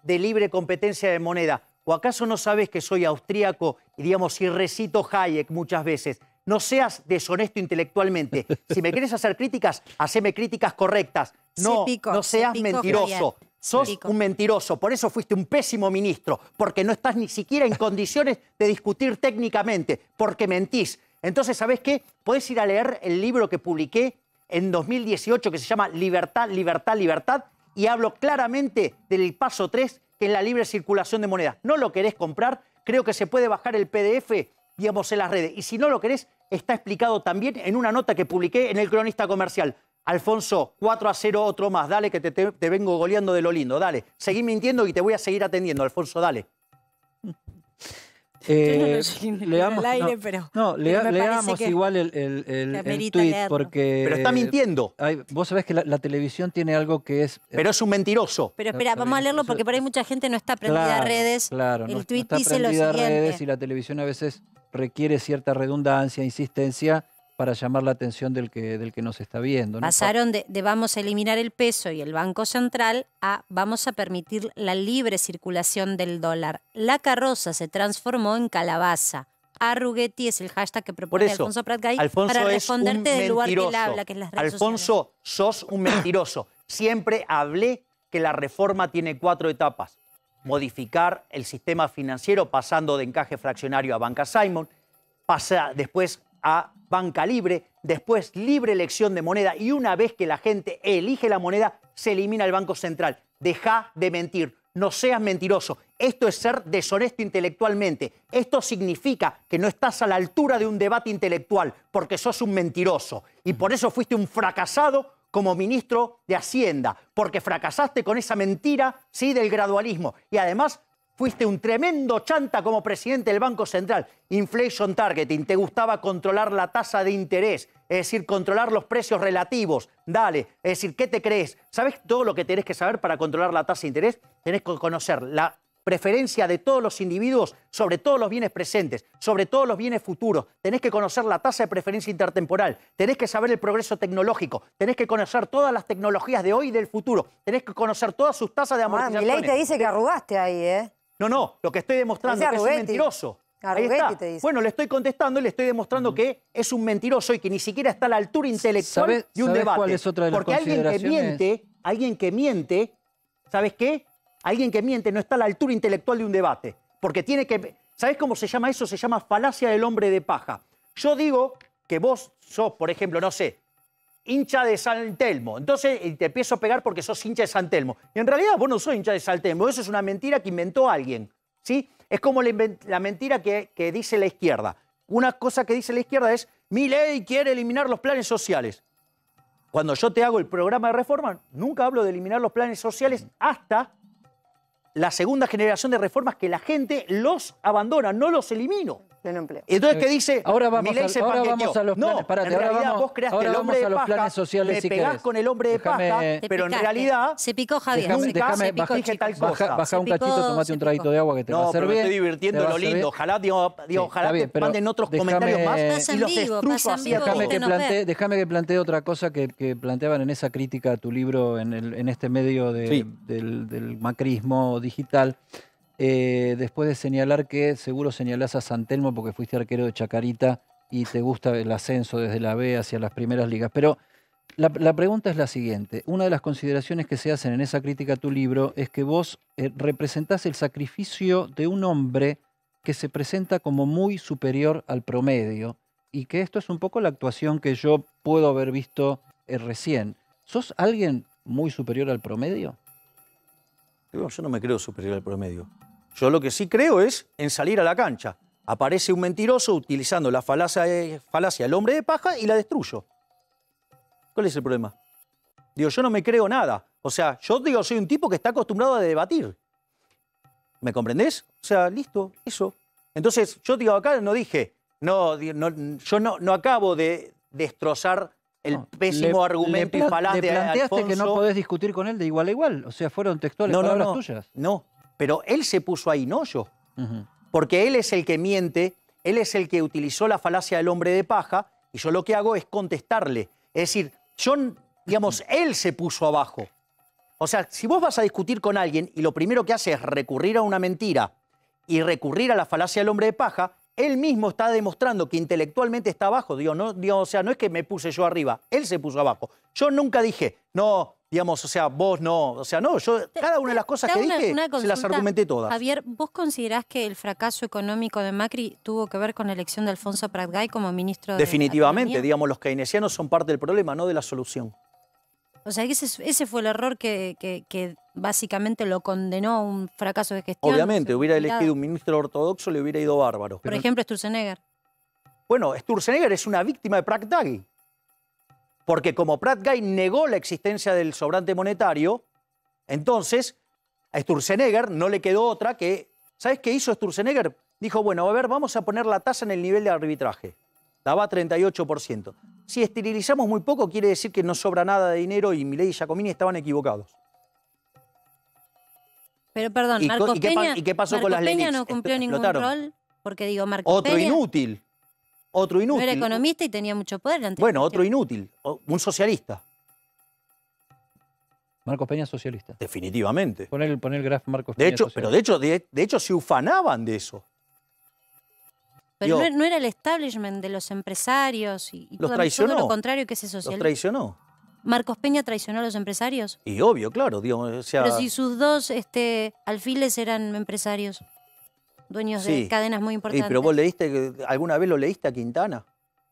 de libre competencia de moneda. ¿O acaso no sabes que soy austríaco y, digamos, y recito Hayek muchas veces? No seas deshonesto intelectualmente. Si me quieres hacer críticas, haceme críticas correctas. No, no seas mentiroso. Sos un mentiroso. Por eso fuiste un pésimo ministro. Porque no estás ni siquiera en condiciones de discutir técnicamente. Porque mentís. Entonces, ¿sabés qué? Podés ir a leer el libro que publiqué en 2018 que se llama Libertad, Libertad, Libertad. Y hablo claramente del paso 3, que es la libre circulación de moneda. ¿No lo querés comprar? Creo que se puede bajar el PDF, digamos, en las redes. Y si no lo querés, está explicado también en una nota que publiqué en el Cronista Comercial. Alfonso, 4-0, otro más. Dale, que te vengo goleando de lo lindo. Dale, seguí mintiendo y te voy a seguir atendiendo, Alfonso, dale. Leamos, al aire, pero me leamos parece que igual el amerita tuit, leerlo. porque... Pero está mintiendo. Vos sabés que la televisión tiene algo que es... Pero es un mentiroso. Pero espera, vamos a leerlo porque por ahí mucha gente no está prendida a redes. Claro, el no tuit está dice lo prendida a siguiente. redes y la televisión a veces requiere cierta redundancia, insistencia para llamar la atención del que nos está viendo, ¿no? Pasaron de vamos a eliminar el peso y el Banco Central a vamos a permitir la libre circulación del dólar. La carroza se transformó en calabaza. Arruguetti es el hashtag que Por propone eso, Alfonso Prat Gay Alfonso para es un responderte del lugar que él mentiroso. habla, que es las redes Alfonso, sos un mentiroso. Siempre hablé que la reforma tiene 4 etapas. Modificar el sistema financiero pasando de encaje fraccionario a banca Simon, pasa después a banca libre, después libre elección de moneda y una vez que la gente elige la moneda, se elimina el Banco Central. Deja de mentir. No seas mentiroso. Esto es ser deshonesto intelectualmente. Esto significa que no estás a la altura de un debate intelectual porque sos un mentiroso. Y por eso fuiste un fracasado como ministro de Hacienda, porque fracasaste con esa mentira, sí, del gradualismo. Y además fuiste un tremendo chanta como presidente del Banco Central. Inflation targeting, te gustaba controlar la tasa de interés, es decir, controlar los precios relativos. Dale, es decir, ¿qué te crees? ¿Sabes todo lo que tenés que saber para controlar la tasa de interés? Tenés que conocer la preferencia de todos los individuos sobre todos los bienes presentes, sobre todos los bienes futuros. Tenés que conocer la tasa de preferencia intertemporal, tenés que saber el progreso tecnológico, tenés que conocer todas las tecnologías de hoy y del futuro, tenés que conocer todas sus tasas de amortización. Milei te dice que arrugaste ahí, ¿eh? No, lo que estoy demostrando Dice es que es un Arruguetti. mentiroso. Ahí Arruguetti está. te dice. Bueno, le estoy contestando y le estoy demostrando que es un mentiroso y que ni siquiera está a la altura intelectual ¿Sabés de un cuál debate. es otra de las Porque alguien que miente, ¿sabes qué? Alguien que miente no está a la altura intelectual de un debate. Porque tiene que... ¿Sabés cómo se llama eso? Se llama falacia del hombre de paja. Yo digo que vos sos, por ejemplo, no sé, hincha de San Telmo. Entonces te empiezo a pegar porque sos hincha de San Telmo. Y en realidad vos no sos hincha de San Telmo. Eso es una mentira que inventó alguien. ¿Sí? Es como la mentira que dice la izquierda. Una cosa que dice la izquierda es: Milei quiere eliminar los planes sociales. cuando yo te hago el programa de reforma, nunca hablo de eliminar los planes sociales hasta la segunda generación de reformas que la gente los abandona, no los elimino. Pleno empleo. Entonces, ¿qué dice? Ahora vamos, Milei se ahora paqueteó. vamos a los planes. No, Espérate, en ahora realidad vamos, vos creaste ahora el hombre vamos de a los paja, planes sociales, me si pegás querés. con el hombre de paja, Te pero en picaste. realidad... Se picó Javier. Déjame, Nunca se picó, dije tal chicos. cosa. baja un Se picó, cachito, tomate se un traguito picó. de agua que te va a No, hacer pero me bien. estoy divirtiendo te va lo a hacer lindo. bien. Ojalá, digo, Sí, ojalá está bien, que pero manden otros déjame- comentarios más Pasa y en los vivo, destruyo pasa en así vivo. a todos. Déjame que, Usted nos ve. déjame que plantee otra cosa que planteaban en esa crítica a tu libro en este medio Sí. del macrismo digital. Después de señalar que seguro señalás a San Telmo porque fuiste arquero de Chacarita y te gusta el ascenso desde la B hacia las primeras ligas. Pero la pregunta es la siguiente. Una de las consideraciones que se hacen en esa crítica a tu libro es que vos representás el sacrificio de un hombre que se presenta como muy superior al promedio y que esto es un poco la actuación que yo puedo haber visto recién. ¿Sos alguien muy superior al promedio? Yo no me creo superior al promedio. Yo lo que sí creo es en salir a la cancha. Aparece un mentiroso utilizando la falacia del hombre de paja y la destruyo. ¿Cuál es el problema? Digo, yo no me creo nada. O sea, yo digo, soy un tipo que está acostumbrado a debatir. ¿Me comprendés? O sea, listo, eso. Entonces, yo digo, acá no dije, yo no acabo de destrozar el pésimo argumento y falaz le de planteaste que no Alfonso. podés discutir con él de igual a igual. O sea, fueron textuales palabras tuyas. No, pero él se puso ahí, no yo. Ujú. Porque él es el que miente, él es el que utilizó la falacia del hombre de paja, y yo lo que hago es contestarle. Es decir, digamos, él se puso abajo. O sea, si vos vas a discutir con alguien y lo primero que hace es recurrir a una mentira y recurrir a la falacia del hombre de paja, él mismo está demostrando que intelectualmente está abajo. O sea, no es que me puse yo arriba, él se puso abajo. Yo nunca dije, no, digamos, o sea, vos no. O sea, no, yo cada una de las cosas que dije se las consulta. argumenté todas. Javier, ¿vos considerás que el fracaso económico de Macri tuvo que ver con la elección de Alfonso Prat-Gay como ministro de Definitivamente, Economía? digamos, los keynesianos son parte del problema, no de la solución. O sea, que ese fue el error que básicamente lo condenó a un fracaso de gestión. Obviamente, hubiera Mirada. elegido un ministro ortodoxo, le hubiera ido bárbaro. Por ejemplo, Sturzenegger. Bueno, Sturzenegger es una víctima de Prat-Gay. Porque como Prat-Gay negó la existencia del sobrante monetario, entonces a Sturzenegger no le quedó otra que... ¿Sabes qué hizo Sturzenegger? Dijo, bueno, a ver, vamos a poner la tasa en el nivel de arbitraje. Daba 38%. Si esterilizamos muy poco, quiere decir que no sobra nada de dinero y Milei y Giacomini estaban equivocados. Pero perdón, ¿Y Marcos qué Peña, qué pasó Marcos con las Peña LELIX? no cumplió ningún Explotaron. rol, porque digo, Marcos Otro Peña inútil. Otro no inútil. era economista y tenía mucho poder. Ante la Bueno, otro gestión. inútil. Un socialista. Marcos Peña, socialista. Definitivamente. Poner el graf Marcos De Peña, hecho, socialista. de hecho se ufanaban de eso. Pero Digo, no era el establishment de los empresarios y Los todo traicionó. lo contrario que ese Los socialismo. traicionó. ¿Marcos Peña traicionó a los empresarios? Y obvio, claro. Digamos, o sea, Pero si sus dos alfiles eran empresarios, dueños de Sí. cadenas muy y, importantes. pero vos leíste, ¿alguna vez lo leíste a Quintana?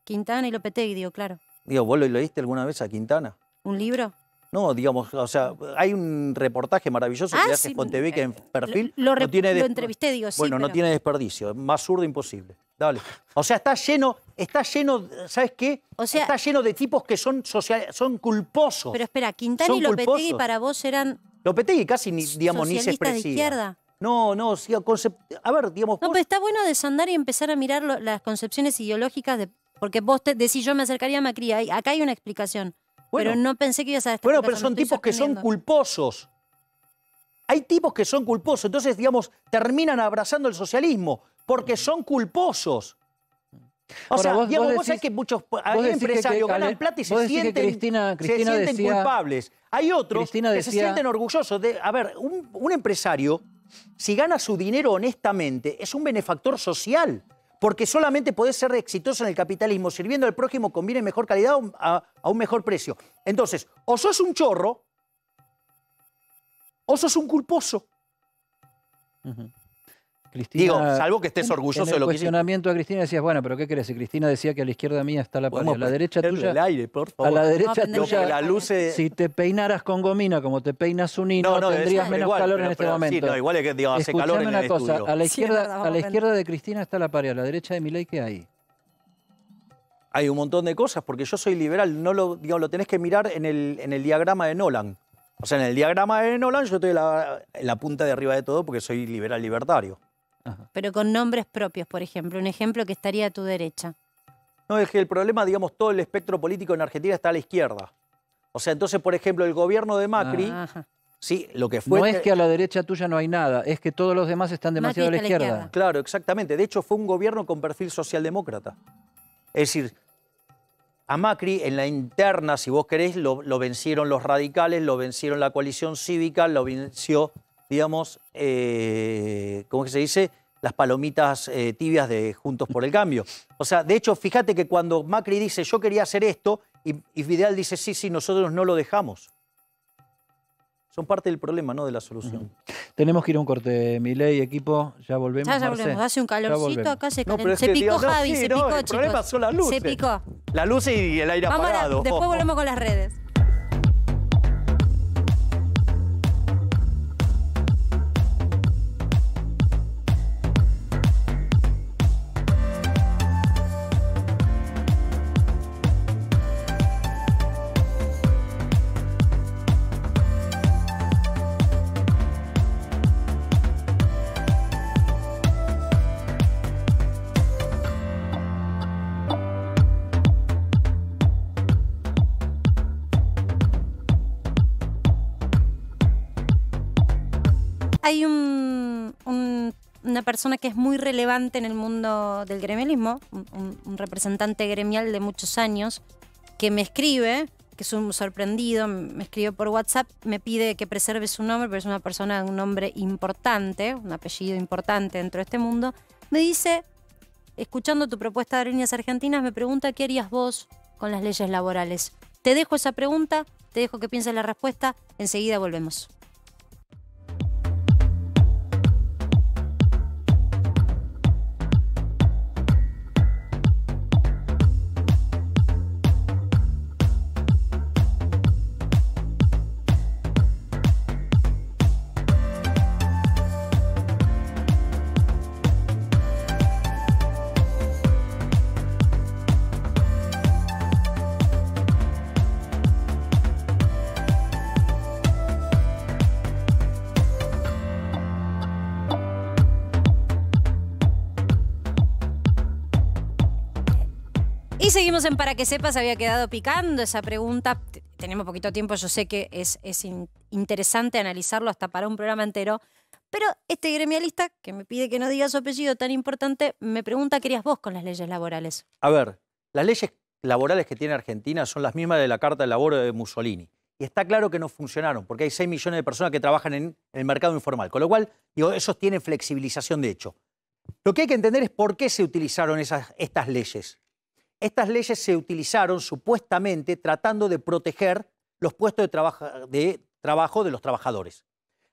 Quintana y Lopetegui, digo, claro. Digo, ¿vos lo leíste alguna vez a Quintana? ¿Un libro? No, digamos, o sea, hay un reportaje maravilloso que hace sí, Fontebeca en perfil. Lo no tiene lo entrevisté, digo, sí, Bueno, no pero- tiene desperdicio, más zurdo imposible. Dale. O sea, está lleno, ¿sabes qué? O sea- está lleno de tipos que son culposos. Pero espera, Quintana Son y Lopetegui culposos. para vos eran Lopetegui casi ni se socialistas de expresiva. izquierda. No, sí, a ver, digamos, No, vos- pero está bueno desandar y empezar a mirar las concepciones ideológicas porque vos decís yo me acercaría a Macri. Acá hay una explicación. Bueno. Pero no pensé que ibas a dar esta Bueno, pero explicación, son me estoy tipos que son sorprendiendo. culposos. Hay tipos que son culposos, entonces, digamos, terminan abrazando el socialismo porque son culposos. O Ahora, sea, vos digamos, vos decís- sabés que muchos vos hay decís que empresarios ganan Ale, plata y se vos decís que sienten, Cristina decía- culpables. Hay otros Cristina que se decía- sienten orgullosos. A ver, un empresario, si gana su dinero honestamente, es un benefactor social. Porque solamente podés ser exitoso en el capitalismo sirviendo al prójimo con bien y mejor calidad a un mejor precio. Entonces, o sos un chorro o sos un culposo. Cristina, Digo, salvo que estés orgulloso en de el lo que hiciste. cuestionamiento a Cristina decías, bueno, pero ¿qué querés? Si Cristina decía que a la izquierda mía está la paria, a la derecha prenderle el tuya, aire, por a favor. la derecha prender Lo que tuya, la luz se- si te peinaras con gomina como te peinas un hino, tendrías pero menos igual, calor pero- en este pero momento. Sí, no, igual es que digamos, hace calor Escuchame en una el cosa, estudio. a la Sí, es verdad, izquierda, vamos a la a izquierda de Cristina está la paria, a la derecha de Milei, ¿qué hay? hay un montón de cosas, porque yo soy liberal, no lo, digamos, lo tenés que mirar en el diagrama de Nolan. O sea, en el diagrama de Nolan yo estoy en la punta de arriba de todo porque soy liberal libertario. Pero con nombres propios, por ejemplo. Un ejemplo que estaría a tu derecha. No, es que el problema, digamos, todo el espectro político en Argentina está a la izquierda. O sea, entonces, por ejemplo, el gobierno de Macri, sí, lo que fue... No es que a la derecha tuya no hay nada, es que todos los demás están demasiado a la izquierda. Claro, exactamente. De hecho, fue un gobierno con perfil socialdemócrata. Es decir, a Macri en la interna, si vos querés, lo vencieron los radicales, lo vencieron la coalición cívica, lo venció, digamos, ¿cómo que se dice? Las palomitas tibias de Juntos por el Cambio. O sea, de hecho, fíjate que cuando Macri dice yo quería hacer esto y Vidal dice sí, nosotros no lo dejamos. Son parte del problema, no de la solución. Tenemos que ir a un corte, Milei, equipo, ya volvemos. Ya volvemos, hace un calorcito, acá se calentó. Se que, picó digamos, Javi, se picó, el chicos. problema son las luces. Se picó. Las luces y el aire apagado. Después volvemos con las redes. Hay una persona que es muy relevante en el mundo del gremialismo, un representante gremial de muchos años, que me escribe, que es un sorprendido, me escribió por WhatsApp, me pide que preserve su nombre, pero es una persona de un nombre importante, un apellido importante dentro de este mundo. Me dice, escuchando tu propuesta de Aerolíneas Argentinas, me pregunta qué harías vos con las leyes laborales. Te dejo esa pregunta, te dejo que pienses la respuesta, enseguida volvemos. Y seguimos en Para que Sepas, había quedado picando esa pregunta. Tenemos poquito tiempo, yo sé que es interesante analizarlo hasta para un programa entero, pero este gremialista, que me pide que no diga su apellido tan importante, me pregunta qué harías vos con las leyes laborales. A ver, las leyes laborales que tiene Argentina son las mismas de la Carta del Laboro de Mussolini. Y está claro que no funcionaron, porque hay 6 millones de personas que trabajan en el mercado informal. Con lo cual, digo, esos tienen flexibilización de hecho. Lo que hay que entender es por qué se utilizaron estas leyes. Estas leyes se utilizaron supuestamente tratando de proteger los puestos de trabajo de los trabajadores.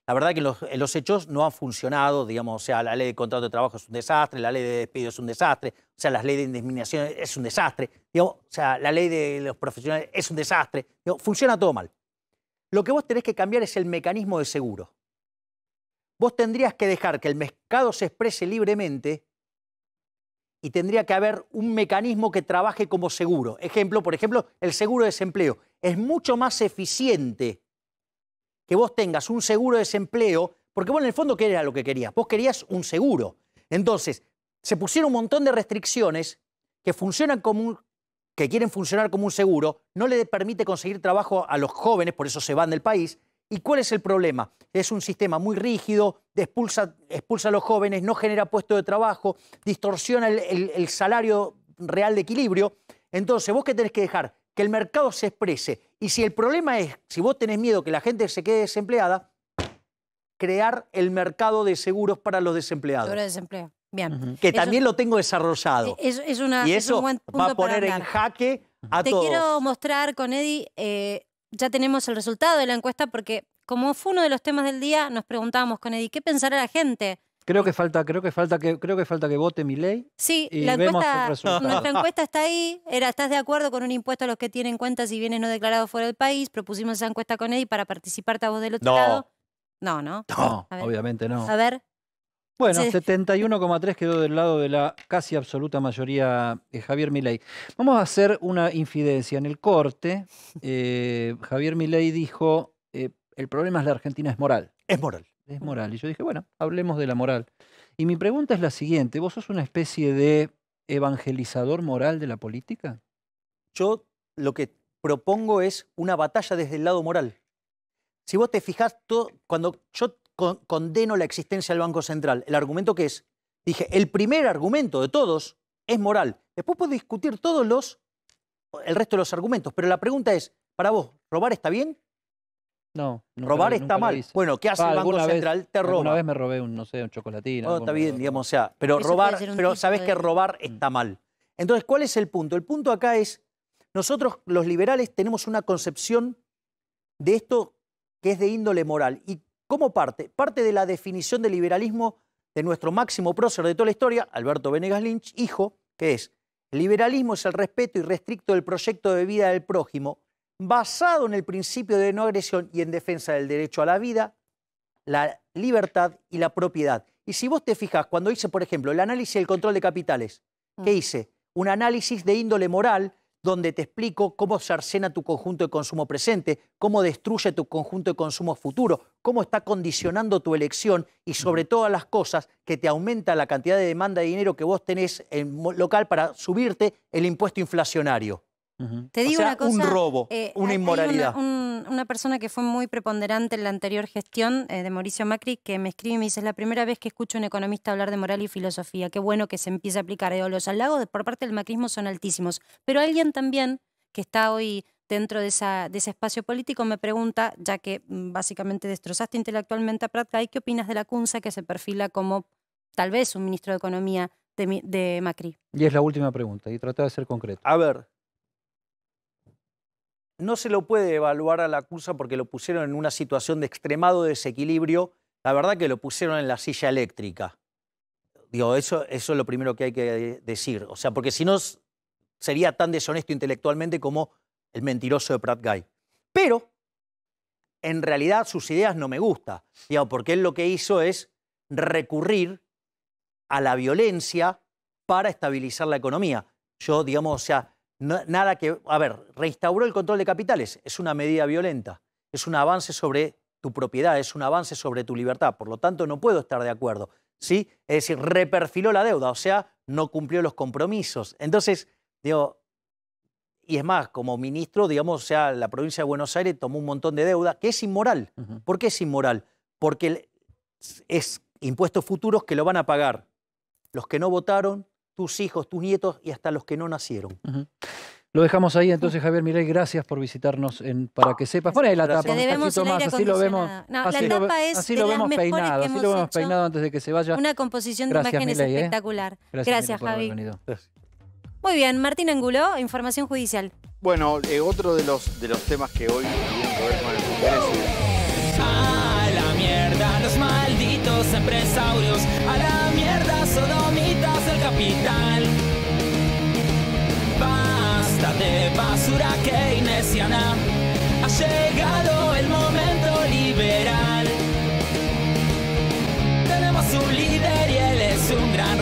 La verdad que en los hechos no han funcionado, digamos, o sea, la ley de contrato de trabajo es un desastre, la ley de despido es un desastre, o sea, la ley de indemnización es un desastre, digamos, o sea, la ley de los profesionales es un desastre, digamos, funciona todo mal. Lo que vos tenés que cambiar es el mecanismo de seguro. Vos tendrías que dejar que el mercado se exprese libremente y tendría que haber un mecanismo que trabaje como seguro. Por ejemplo, el seguro de desempleo. Es mucho más eficiente que vos tengas un seguro de desempleo, porque vos en el fondo, ¿qué era lo que querías? Vos querías un seguro. Entonces, se pusieron un montón de restricciones que quieren funcionar como un seguro, no le permite conseguir trabajo a los jóvenes, por eso se van del país. ¿Y cuál es el problema? Es un sistema muy rígido, expulsa a los jóvenes, no genera puestos de trabajo, distorsiona el salario real de equilibrio. Entonces, ¿vos qué tenés que dejar? Que el mercado se exprese. Y si el problema es, si vos tenés miedo que la gente se quede desempleada, crear el mercado de seguros para los desempleados. Seguro de desempleo. Bien. Que también lo tengo desarrollado. Y eso un buen punto va a poner en jaque a todos. Te quiero mostrar con Eddie, ya tenemos el resultado de la encuesta porque como fue uno de los temas del día, nos preguntábamos con Eddie, ¿qué pensará la gente? Creo que falta que vote Milei. Sí, y nuestra encuesta está ahí. ¿Estás de acuerdo con un impuesto a los que tienen cuentas y bienes no declarados fuera del país? Propusimos esa encuesta con Eddie para participarte a vos del otro lado. No, obviamente no. A ver. Bueno, Sí. 71,3 quedó del lado de la casi absoluta mayoría de Javier Milei. Vamos a hacer una infidencia. En el corte, Javier Milei dijo, el problema es la Argentina es moral. Es moral. Es moral. Y yo dije, bueno, hablemos de la moral. Y mi pregunta es la siguiente. ¿Vos sos una especie de evangelizador moral de la política? Yo lo que propongo es una batalla desde el lado moral. Si vos te fijás, cuando yo condeno la existencia del Banco Central, el argumento que es, dije, el primer argumento de todos es moral. Después puedo discutir el resto de los argumentos, pero la pregunta es, para vos, ¿robar está bien? No. Robar nunca está lo mal. hice. Bueno, ¿qué hace el Banco Central? Te roba. Una vez me robé un chocolatín. No, está bien, digamos, o sea, pero Eso robar, puede ser un pero tipo sabés de- que robar está mal. Entonces, ¿cuál es el punto? El punto acá es, nosotros los liberales tenemos una concepción de esto que es de índole moral. ¿Y cómo parte? Parte de la definición del liberalismo de nuestro máximo prócer de toda la historia, Alberto Venegas Lynch, hijo, que es, el liberalismo es el respeto irrestricto del proyecto de vida del prójimo, basado en el principio de no agresión y en defensa del derecho a la vida, la libertad y la propiedad. Y si vos te fijas, cuando hice, por ejemplo, el análisis del control de capitales, ¿qué hice? Un análisis de índole moral donde te explico cómo cercena tu conjunto de consumo presente, cómo destruye tu conjunto de consumo futuro, cómo está condicionando tu elección y sobre todas las cosas que te aumenta la cantidad de demanda de dinero que vos tenés en local para subirte el impuesto inflacionario. Te digo O sea, una cosa, un robo, una hay inmoralidad. Una persona que fue muy preponderante en la anterior gestión de Mauricio Macri que me escribe y me dice, es la primera vez que escucho a un economista hablar de moral y filosofía. Qué bueno que se empiece a aplicar. Digo, los halagos por parte del macrismo son altísimos. Pero alguien también que está hoy dentro de ese espacio político me pregunta, ya que básicamente destrozaste intelectualmente a Prat Gay, ¿qué opinas de la Cunza que se perfila como tal vez un ministro de Economía de Macri? Y es la última pregunta, y trata de ser concreto. A ver, no se lo puede evaluar a la Cunza porque lo pusieron en una situación de extremado desequilibrio. La verdad que lo pusieron en la silla eléctrica. Digo, eso es lo primero que hay que decir. O sea, porque si no sería tan deshonesto intelectualmente como el mentiroso de Prat Gay. Pero, en realidad, sus ideas no me gustan. Digo, porque él lo que hizo es recurrir a la violencia para estabilizar la economía. Yo, digamos, o sea, nada que... A ver, reinstauró el control de capitales. Es una medida violenta. Es un avance sobre tu propiedad, es un avance sobre tu libertad. Por lo tanto, no puedo estar de acuerdo. ¿Sí? Es decir, reperfiló la deuda, o sea, no cumplió los compromisos. Entonces, digo, y es más, como ministro, digamos, o sea, la provincia de Buenos Aires tomó un montón de deuda, que es inmoral. ¿Por qué es inmoral? Porque es impuestos futuros que lo van a pagar los que no votaron, tus hijos, tus nietos y hasta los que no nacieron. Lo dejamos ahí entonces, Javier Milei, gracias por visitarnos Para que sepas. Pon ahí la tapa, Te un debemos cachito el más, aire así lo vemos. acondicionado. No, así la lo, tapa es así de lo las vemos mejores peinado, que así lo hemos vemos hecho. peinado antes de que se vaya. Una composición de Gracias, imágenes Milei, espectacular. Gracias, Gracias, Milei, por haber Javi. venido. Muy bien, Martín Angulo, información judicial. Bueno, otro de los temas que hoy tienen que ver con el Congreso. A la mierda los malditos empresarios, a la mierda sodomitas del capital. Basta de basura keynesiana, ha llegado el momento liberal. Tenemos un líder y él es un gran